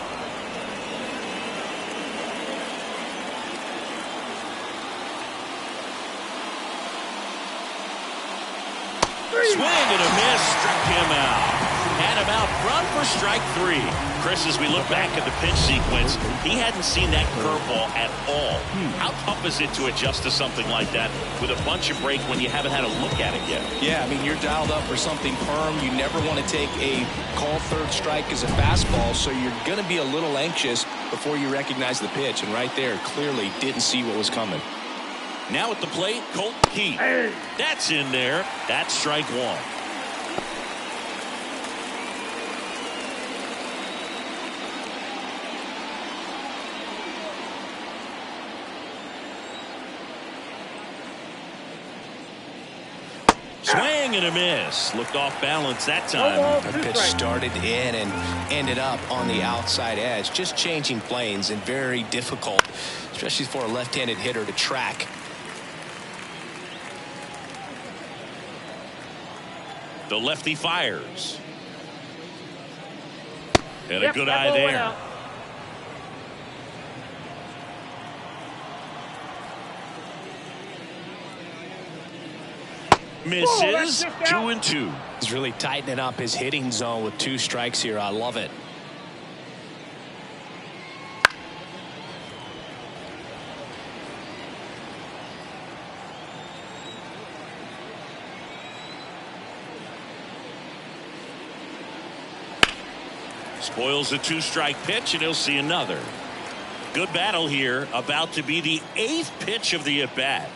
A: Swing and a miss, struck him out. Had him out front for strike three. Chris, as we look back at the pitch sequence, he hadn't seen that curveball at all. How tough is it to adjust to something like that with a bunch of break when you haven't had a look at it yet?
B: Yeah, I mean, you're dialed up for something firm. You never want to take a called third strike as a fastball, so you're going to be a little anxious before you recognize the pitch. And right there, clearly didn't see what was coming.
A: Now at the plate, Colt Keith. That's in there. That's strike one. Swing and a miss. Looked off balance that time.
B: The pitch started in and ended up on the outside edge. Just changing planes and very difficult, especially for a left-handed hitter to track.
A: The lefty fires. And a good eye there. Misses. 2-2.
B: He's really tightening up his hitting zone with 2 strikes here. I love it.
A: Spoils a 2-strike pitch, and he'll see another. Good battle here. About to be the 8th pitch of the at-bat.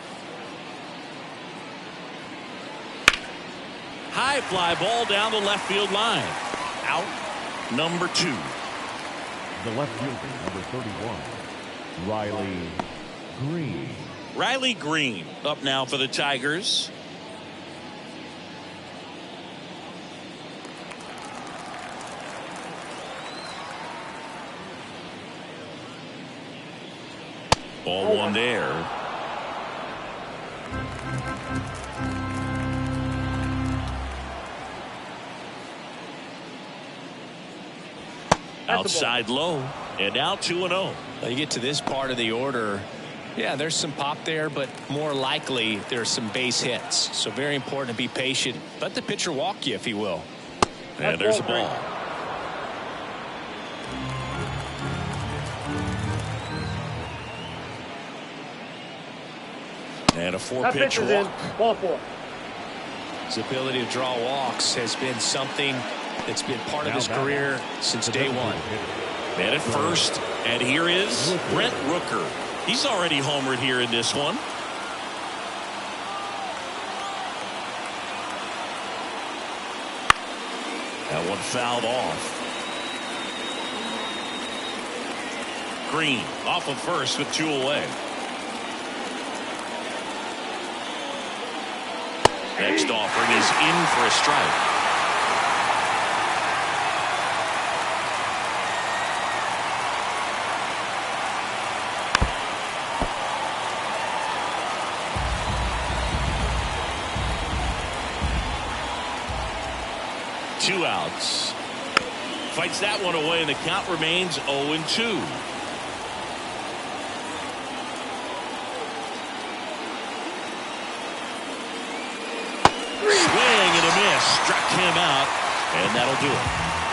A: High fly ball down the left field line. Out number 2.
E: The left fielder, number 31, Riley Green.
A: Riley Green up now for the Tigers. Ball one there. Outside low, and now 2-0.
B: You get to this part of the order. Yeah, there's some pop there, but more likely there's some base hits. So very important to be patient. Let the pitcher walk you if he will.
A: And there's a ball. And a 4-pitch walk.
C: Ball 4.
B: His ability to draw walks has been something that's been part of his career since day one.
A: Man at first, and here is Brent Rooker. He's already homered here in this one. That one fouled off. Green off of first with 2 away. Next offering is in for a strike. Two outs. Fights that one away, and the count remains 0-2. Swing and a miss. Struck him out, and that'll do it.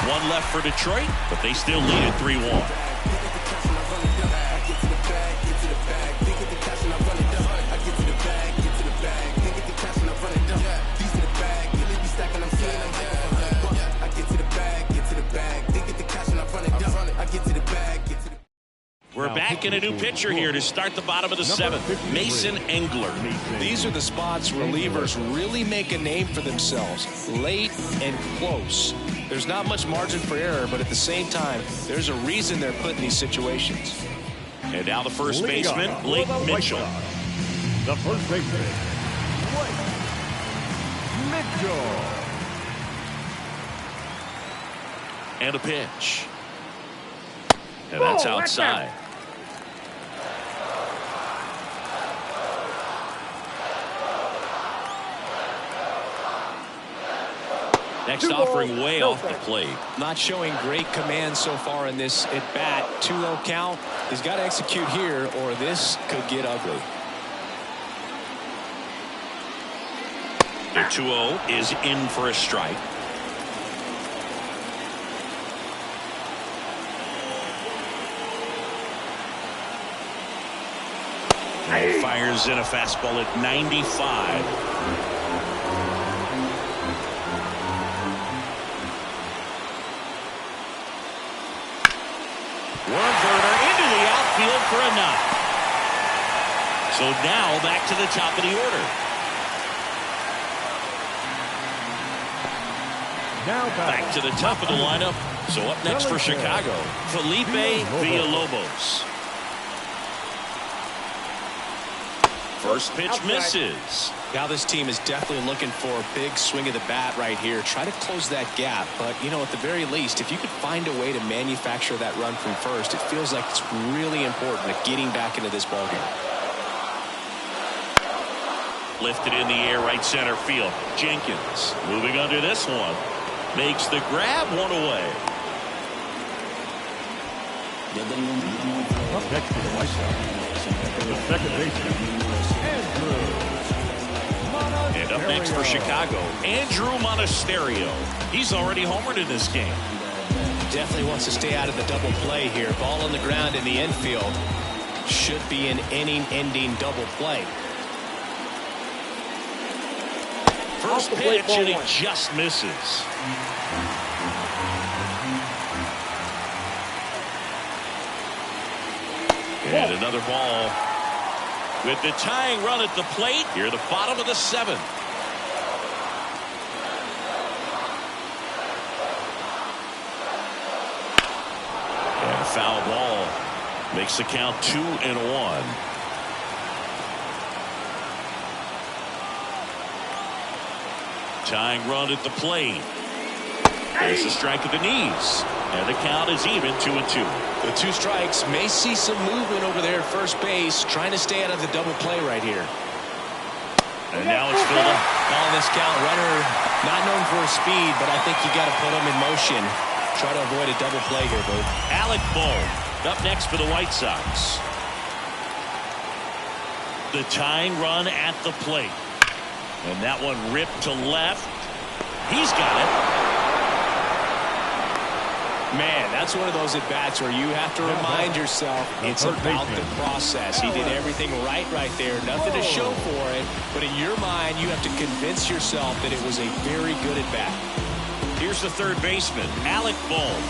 A: One left for Detroit, but they still lead at 3-1. We're back in a new pitcher here to start the bottom of the 7th. Mason Engler.
B: These are the spots relievers really make a name for themselves. Late and close. There's not much margin for error, but at the same time, there's a reason they're put in these situations.
A: And now the first baseman, Blake Mitchell.
E: The first baseman, Blake Mitchell.
A: And a pitch. And that's outside. Next offering way off the plate.
B: Not showing great command so far in this at bat. 2-0 count. He's got to execute here or this could get ugly.
A: The 2-0 is in for a strike. And fires in a fastball at 95. Wormburner into the outfield for a knock. So now back to the top of the order.
E: Now
A: Back to the top of the lineup. So up next for Chicago, Felipe Villalobos. First pitch misses.
B: Now this team is definitely looking for a big swing of the bat right here. Try to close that gap. But, you know, at the very least, if you could find a way to manufacture that run from first, it feels like it's really important at getting back into this ballgame.
A: Lifted in the air, right center field. Jenkins moving under this one. Makes the grab, one away.
E: Up next to the White Sox, the second baseman, Andrew.
A: And up next for Chicago, Andrew Monasterio. He's already homered in this game.
B: Definitely wants to stay out of the double play here. Ball on the ground in the infield. Should be an inning-ending double play.
A: First pitch, and he just misses. And another ball. With the tying run at the plate, here the bottom of the 7th. And a foul ball makes the count 2-1. Tying run at the plate. There's a strike at the knees. And the count is even, 2-2.
B: With 2 strikes, may see some movement over there at first base, trying to stay out of the double play right here.
A: And now it's filled up.
B: On this count, runner not known for his speed, but I think you got to put him in motion. Try to avoid a double play here, Boo.
A: Alec Bohm up next for the White Sox. The tying run at the plate. And that one ripped to left. He's got it.
B: Man, that's one of those at-bats where you have to remind yourself it's about the process. He did everything right there. Nothing to show for it. But in your mind, you have to convince yourself that it was a very good at-bat.
A: Here's the third baseman, Alec Bohm.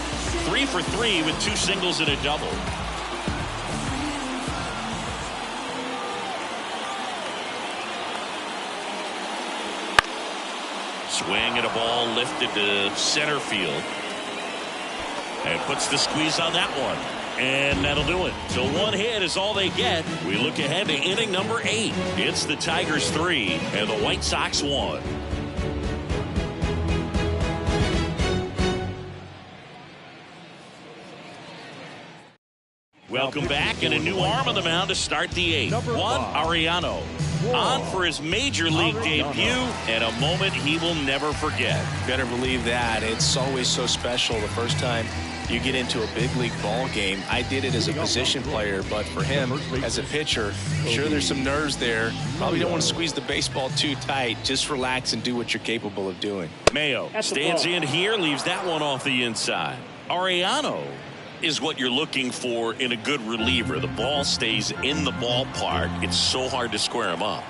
A: 3 for 3 with 2 singles and a double. Swing and a ball lifted to center field. And puts the squeeze on that one. And that'll do it. So 1 hit is all they get. We look ahead to inning number 8. It's the Tigers 3 and the White Sox 1. Welcome back, and a new arm on the mound to start the 8th. Juan Ariano. On for his major league debut, and a moment he will never forget.
B: Better believe that. It's always so special the first time you get into a big league ball game. I did it as a position player, but for him as a pitcher, sure there's some nerves there. Probably don't want to squeeze the baseball too tight. Just relax and do what you're capable of doing.
A: Mayo stands in here, leaves that one off the inside. Arellano is what you're looking for in a good reliever. The ball stays in the ballpark. It's so hard to square him up.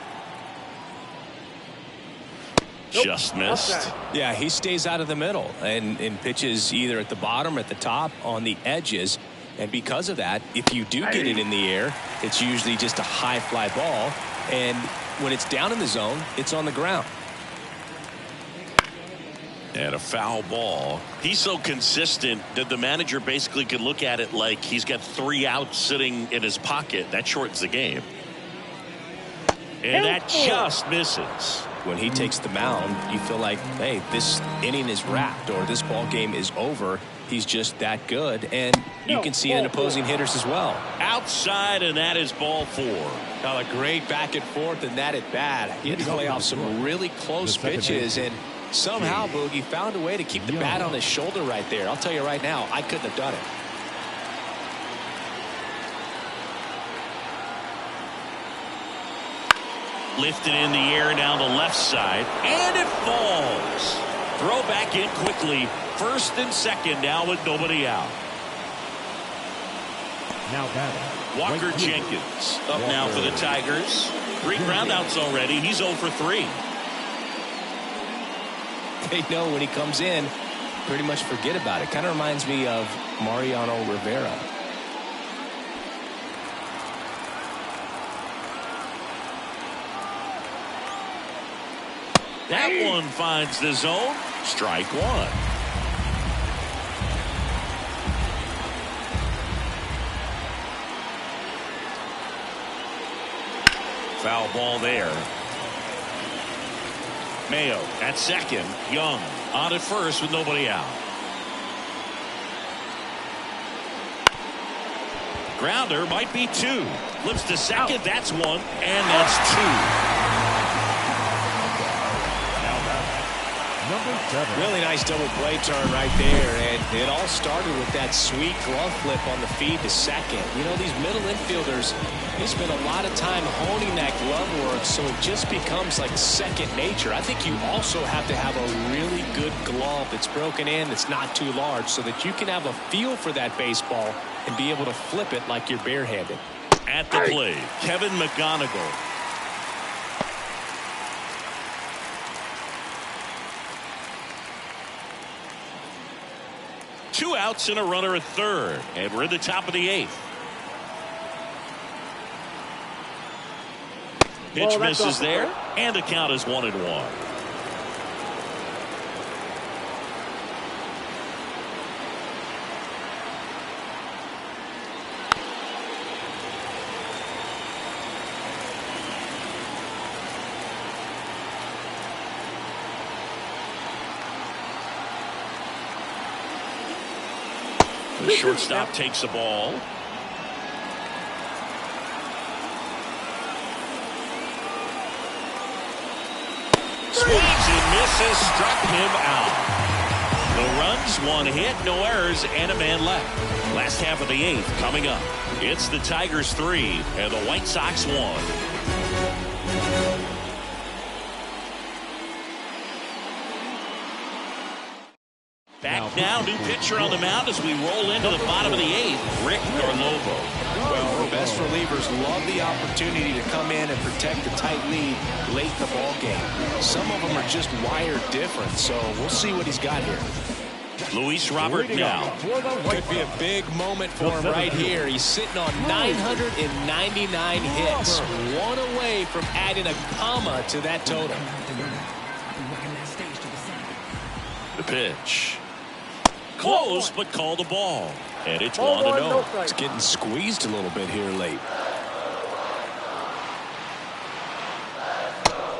A: Just missed.
B: Yeah, he stays out of the middle and pitches either at the bottom or at the top on the edges. And because of that, if you do get it in the air, it's usually just a high fly ball. And when it's down in the zone, it's on the ground.
A: And a foul ball. He's so consistent that the manager basically could look at it like he's got 3 outs sitting in his pocket. That shortens the game. And that just misses.
B: When he takes the mound, you feel like, hey, this inning is wrapped or this ball game is over. He's just that good. And you can see it in opposing hitters as well.
A: Outside, and that is ball 4.
B: Got a great back and forth and that at bat. He had to play off some really close pitches, and somehow Boogie found a way to keep the bat on his shoulder right there. I'll tell you right now, I couldn't have done it.
A: Lifted in the air down the left side, and it falls. Throw back in quickly. First and second now with nobody out.
E: Now batting,
A: Walker
E: right
A: Jenkins up now for the Tigers. 3 groundouts already. He's 0 for 3.
B: They know when he comes in, pretty much forget about it. Kind of reminds me of Mariano Rivera.
A: That one finds the zone. Strike 1. Foul ball there. Mayo at second. Young on at first with nobody out. Grounder might be 2. Flips to second. That's 1. And that's 2.
E: Number 7.
B: Really nice double play turn right there, and it all started with that sweet glove flip on the feed to second. You know, these middle infielders, they spend a lot of time honing that glove work, so it just becomes like second nature. I think you also have to have a really good glove that's broken in, that's not too large, so that you can have a feel for that baseball and be able to flip it like you're barehanded.
A: At the plate, Kevin McGonigal. Two outs and a runner at third, and we're in the top of the 8th. Pitch misses there, and the count is 1-1. The shortstop takes the ball. Swings and misses, struck him out. No runs, 1 hit, no errors, and a man left. Last half of the 8th coming up. It's the Tigers 3 and the White Sox 1. Back now, new pitcher on the mound as we roll into the bottom of the 8th, Rick Garlobo.
B: Well, the best relievers love the opportunity to come in and protect the tight lead late in the ball game. Some of them are just wired different, so we'll see what he's got here.
A: Luis Robert now.
B: Could be a big moment for him right here. He's sitting on 999 hits, 1 away from adding a comma to that total.
A: The pitch. Close, but called a ball. And it's 1-0.
B: It's getting squeezed a little bit here late.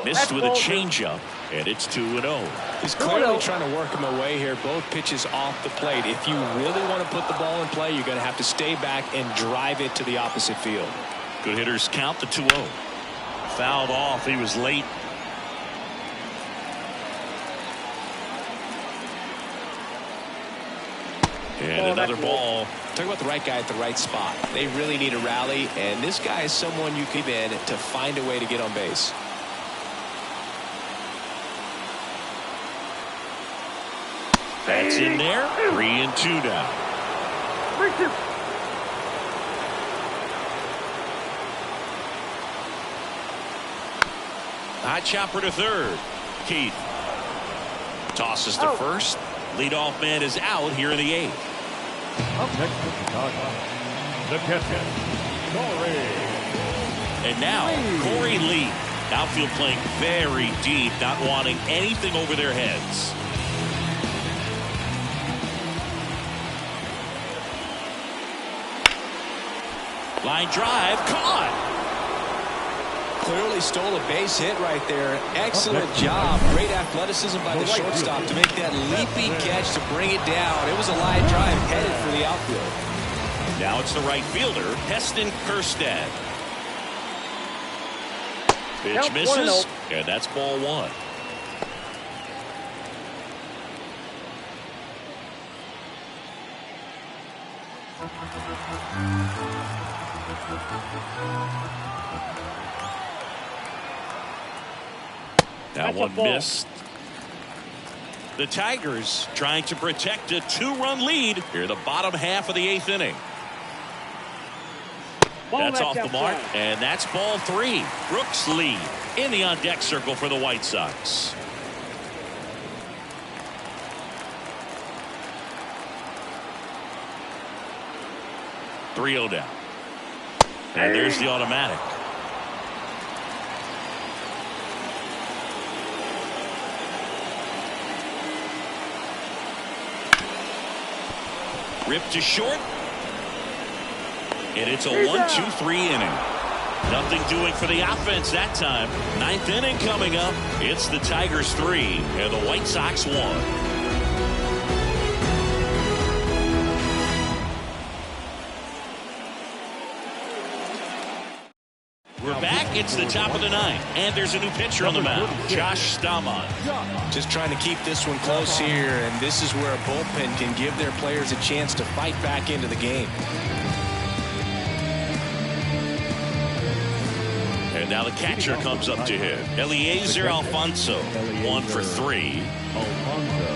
A: Missed with a changeup, and it's 2-0.
B: He's clearly trying to work him away here. Both pitches off the plate. If you really want to put the ball in play, you're going to have to stay back and drive it to the opposite field.
A: Good hitters count the 2-0. fouled off. He was late. And another ball.
B: Talk about the right guy at the right spot. They really need a rally, and this guy is someone you keep in to find a way to get on base.
A: That's in there. 3-2 now.
C: 3-2.
A: High chopper to third. Keith tosses to first. Leadoff man is out here in the 8th.
E: Up next to Chicago, the catcher, Corey.
A: And now Corey Lee. Outfield playing very deep, not wanting anything over their heads. Line drive, caught.
B: Clearly stole a base hit right there. Excellent job. Great athleticism by the shortstop to make that leaping catch to bring it down. It was a line drive headed for the outfield.
A: Now it's the right fielder, Heston Kjerstad. Pitch misses, and that's ball 1. That one missed. The Tigers trying to protect a 2-run lead here in the bottom half of the 8th inning. That's off the mark, and that's ball 3. Brooks Lee in the on-deck circle for the White Sox. .3-0 down. And there's the automatic. Ripped to short. And it's a 1-2-3 inning. Nothing doing for the offense that time. 9th inning coming up. It's the Tigers 3 and the White Sox 1. We're back. It's the top of the 9th. And there's a new pitcher on the mound. Josh Staumont.
B: Just trying to keep this one close here, and this is where a bullpen can give their players a chance to fight back into the game.
A: And now the catcher comes up to hit. Eliezer Alfonso. 1 for 3.
E: Alfonso.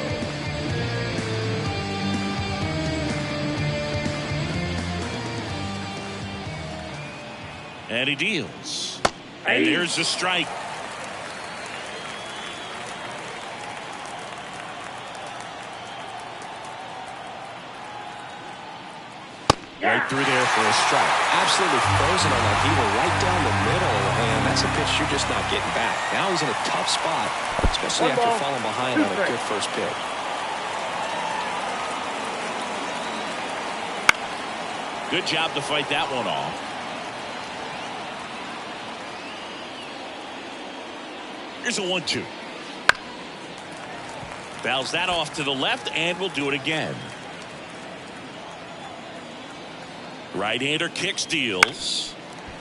A: And he deals. And there's a strike. Right through there for a strike.
B: Absolutely frozen on that heater right down the middle, and that's a pitch you're just not getting back. Now he's in a tough spot, especially after falling behind on a good first pitch.
A: Good job to fight that one off. Here's a 1-2. Fouls that off to the left, and we'll do it again. Right-hander kicks, deals.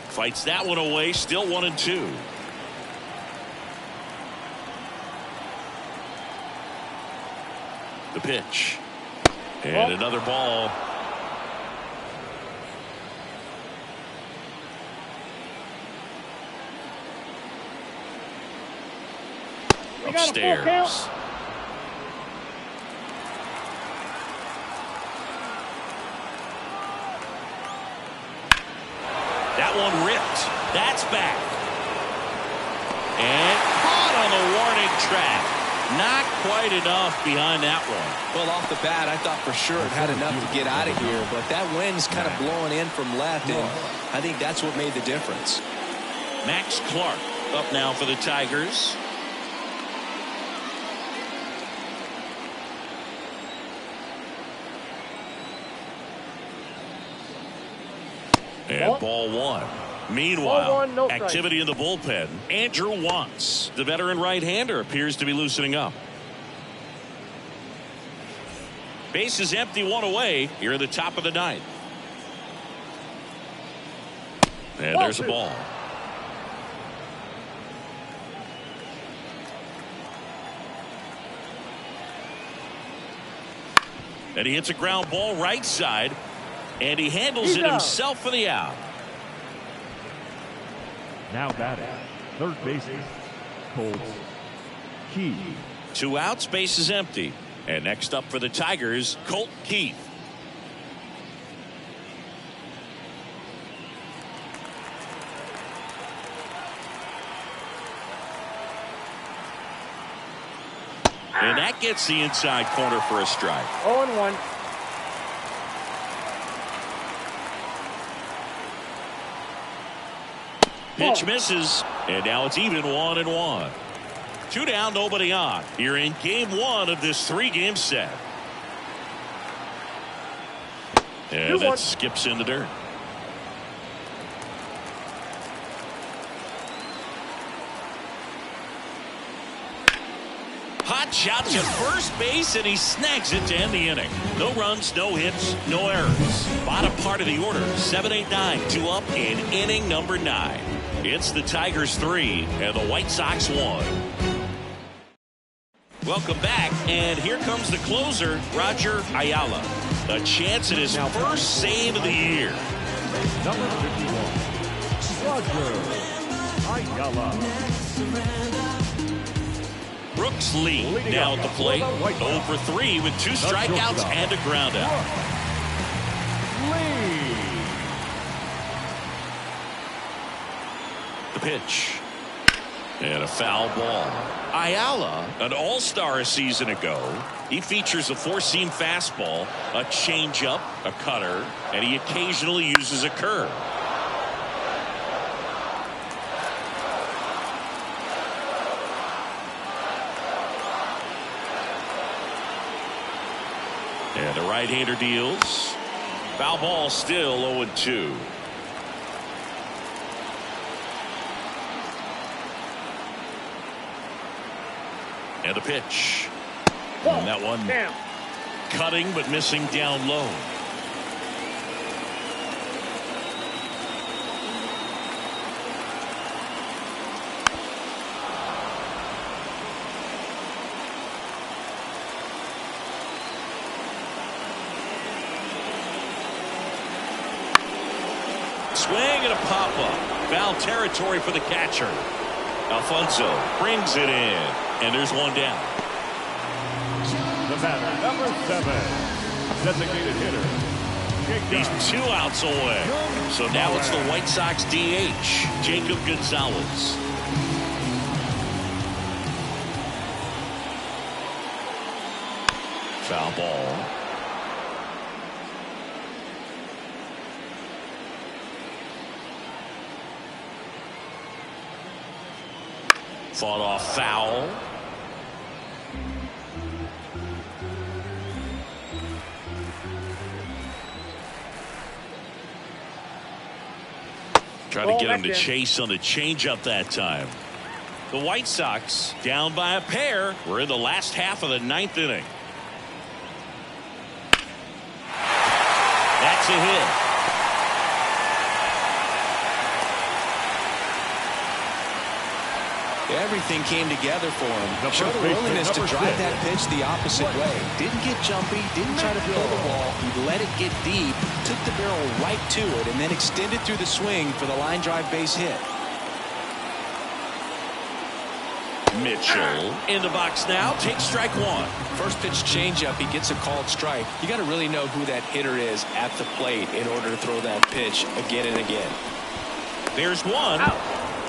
A: Fights that one away, still 1-2. The pitch. And another ball. Upstairs. That one ripped. That's back. And caught on the warning track. Not quite enough behind that one.
B: Well, off the bat, I thought for sure it had enough to get out of here, but that wind's kind of blowing in from left, and I think that's what made the difference.
A: Max Clark up now for the Tigers. And ball 1. Meanwhile, activity in the bullpen. Andrew Wantz, the veteran right-hander, appears to be loosening up. Base is empty, 1 away here in the top of the 9th. And there's a ball. And he hits a ground ball right side. And he handles
C: He's
A: it
C: out.
A: himself for the out.
E: Now batting, third baseman, Colts Keith.
A: 2 outs, base is empty. And next up for the Tigers, Colt Keith. And that gets the inside corner for a strike.
C: 0-1.
A: Pitch misses, and now it's even 1-1. 2 down, nobody on. You're in game 1 of this 3-game set. And that skips in the dirt. Hot shot to first base, and he snags it to end the inning. No runs, no hits, no errors. Bottom part of the order, 7-8-9, 2 up in inning number 9. It's the Tigers 3 and the White Sox 1. Welcome back, and here comes the closer, Roger Ayala. A chance at his first save of the year.
E: Number 51, Roger Ayala.
A: Brooks Lee now at the plate, 0 for 3 with 2 strikeouts and a ground out.
E: Lee.
A: The pitch. And a foul ball. Ayala, an all-star a season ago. He features a 4-seam fastball, a changeup, a cutter, and he occasionally uses a curve. And the right-hander deals. Foul ball, still 0-2. And a pitch. And that one
C: Down.
A: cutting but missing down low. Swing and a pop-up. Foul territory for the catcher. Alfonso brings it in. And there's one down.
E: The batter, number 7, designated hitter,
A: He's
E: Jacob
A: 2 outs away. So now it's the White Sox DH, Jacob Gonzalez. Foul ball. Fought off foul. Trying to get him to chase on the changeup that time. The White Sox down by a pair. We're in the last half of the 9th inning. That's a hit.
B: Everything came together for him. Showed a
E: baseman,
B: willingness to
E: number
B: drive
E: 6.
B: that pitch the opposite way. Didn't get jumpy, didn't try to pull the ball. He let it get deep, took the barrel right to it, and then extended through the swing for the line drive base hit.
A: Mitchell in the box now. Takes strike 1.
B: First pitch changeup, he gets a called strike. You got to really know who that hitter is at the plate in order to throw that pitch again and again.
A: There's one.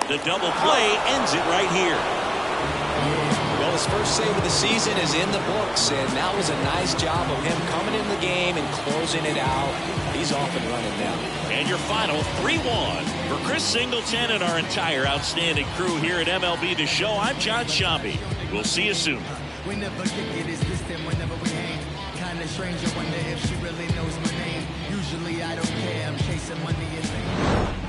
A: The double play ends it right here.
B: Well, his first save of the season is in the books, and that was a nice job of him coming in the game and closing it out. He's off and running now.
A: And your final 3-1 for Chris Singleton and our entire outstanding crew here at MLB The Show. I'm John Sciambi. We'll see you soon.
F: Whenever kick it is distant, whenever we hang. Kinda strange, I wonder if she really knows my name. Usually I don't care, I'm chasing money and fame.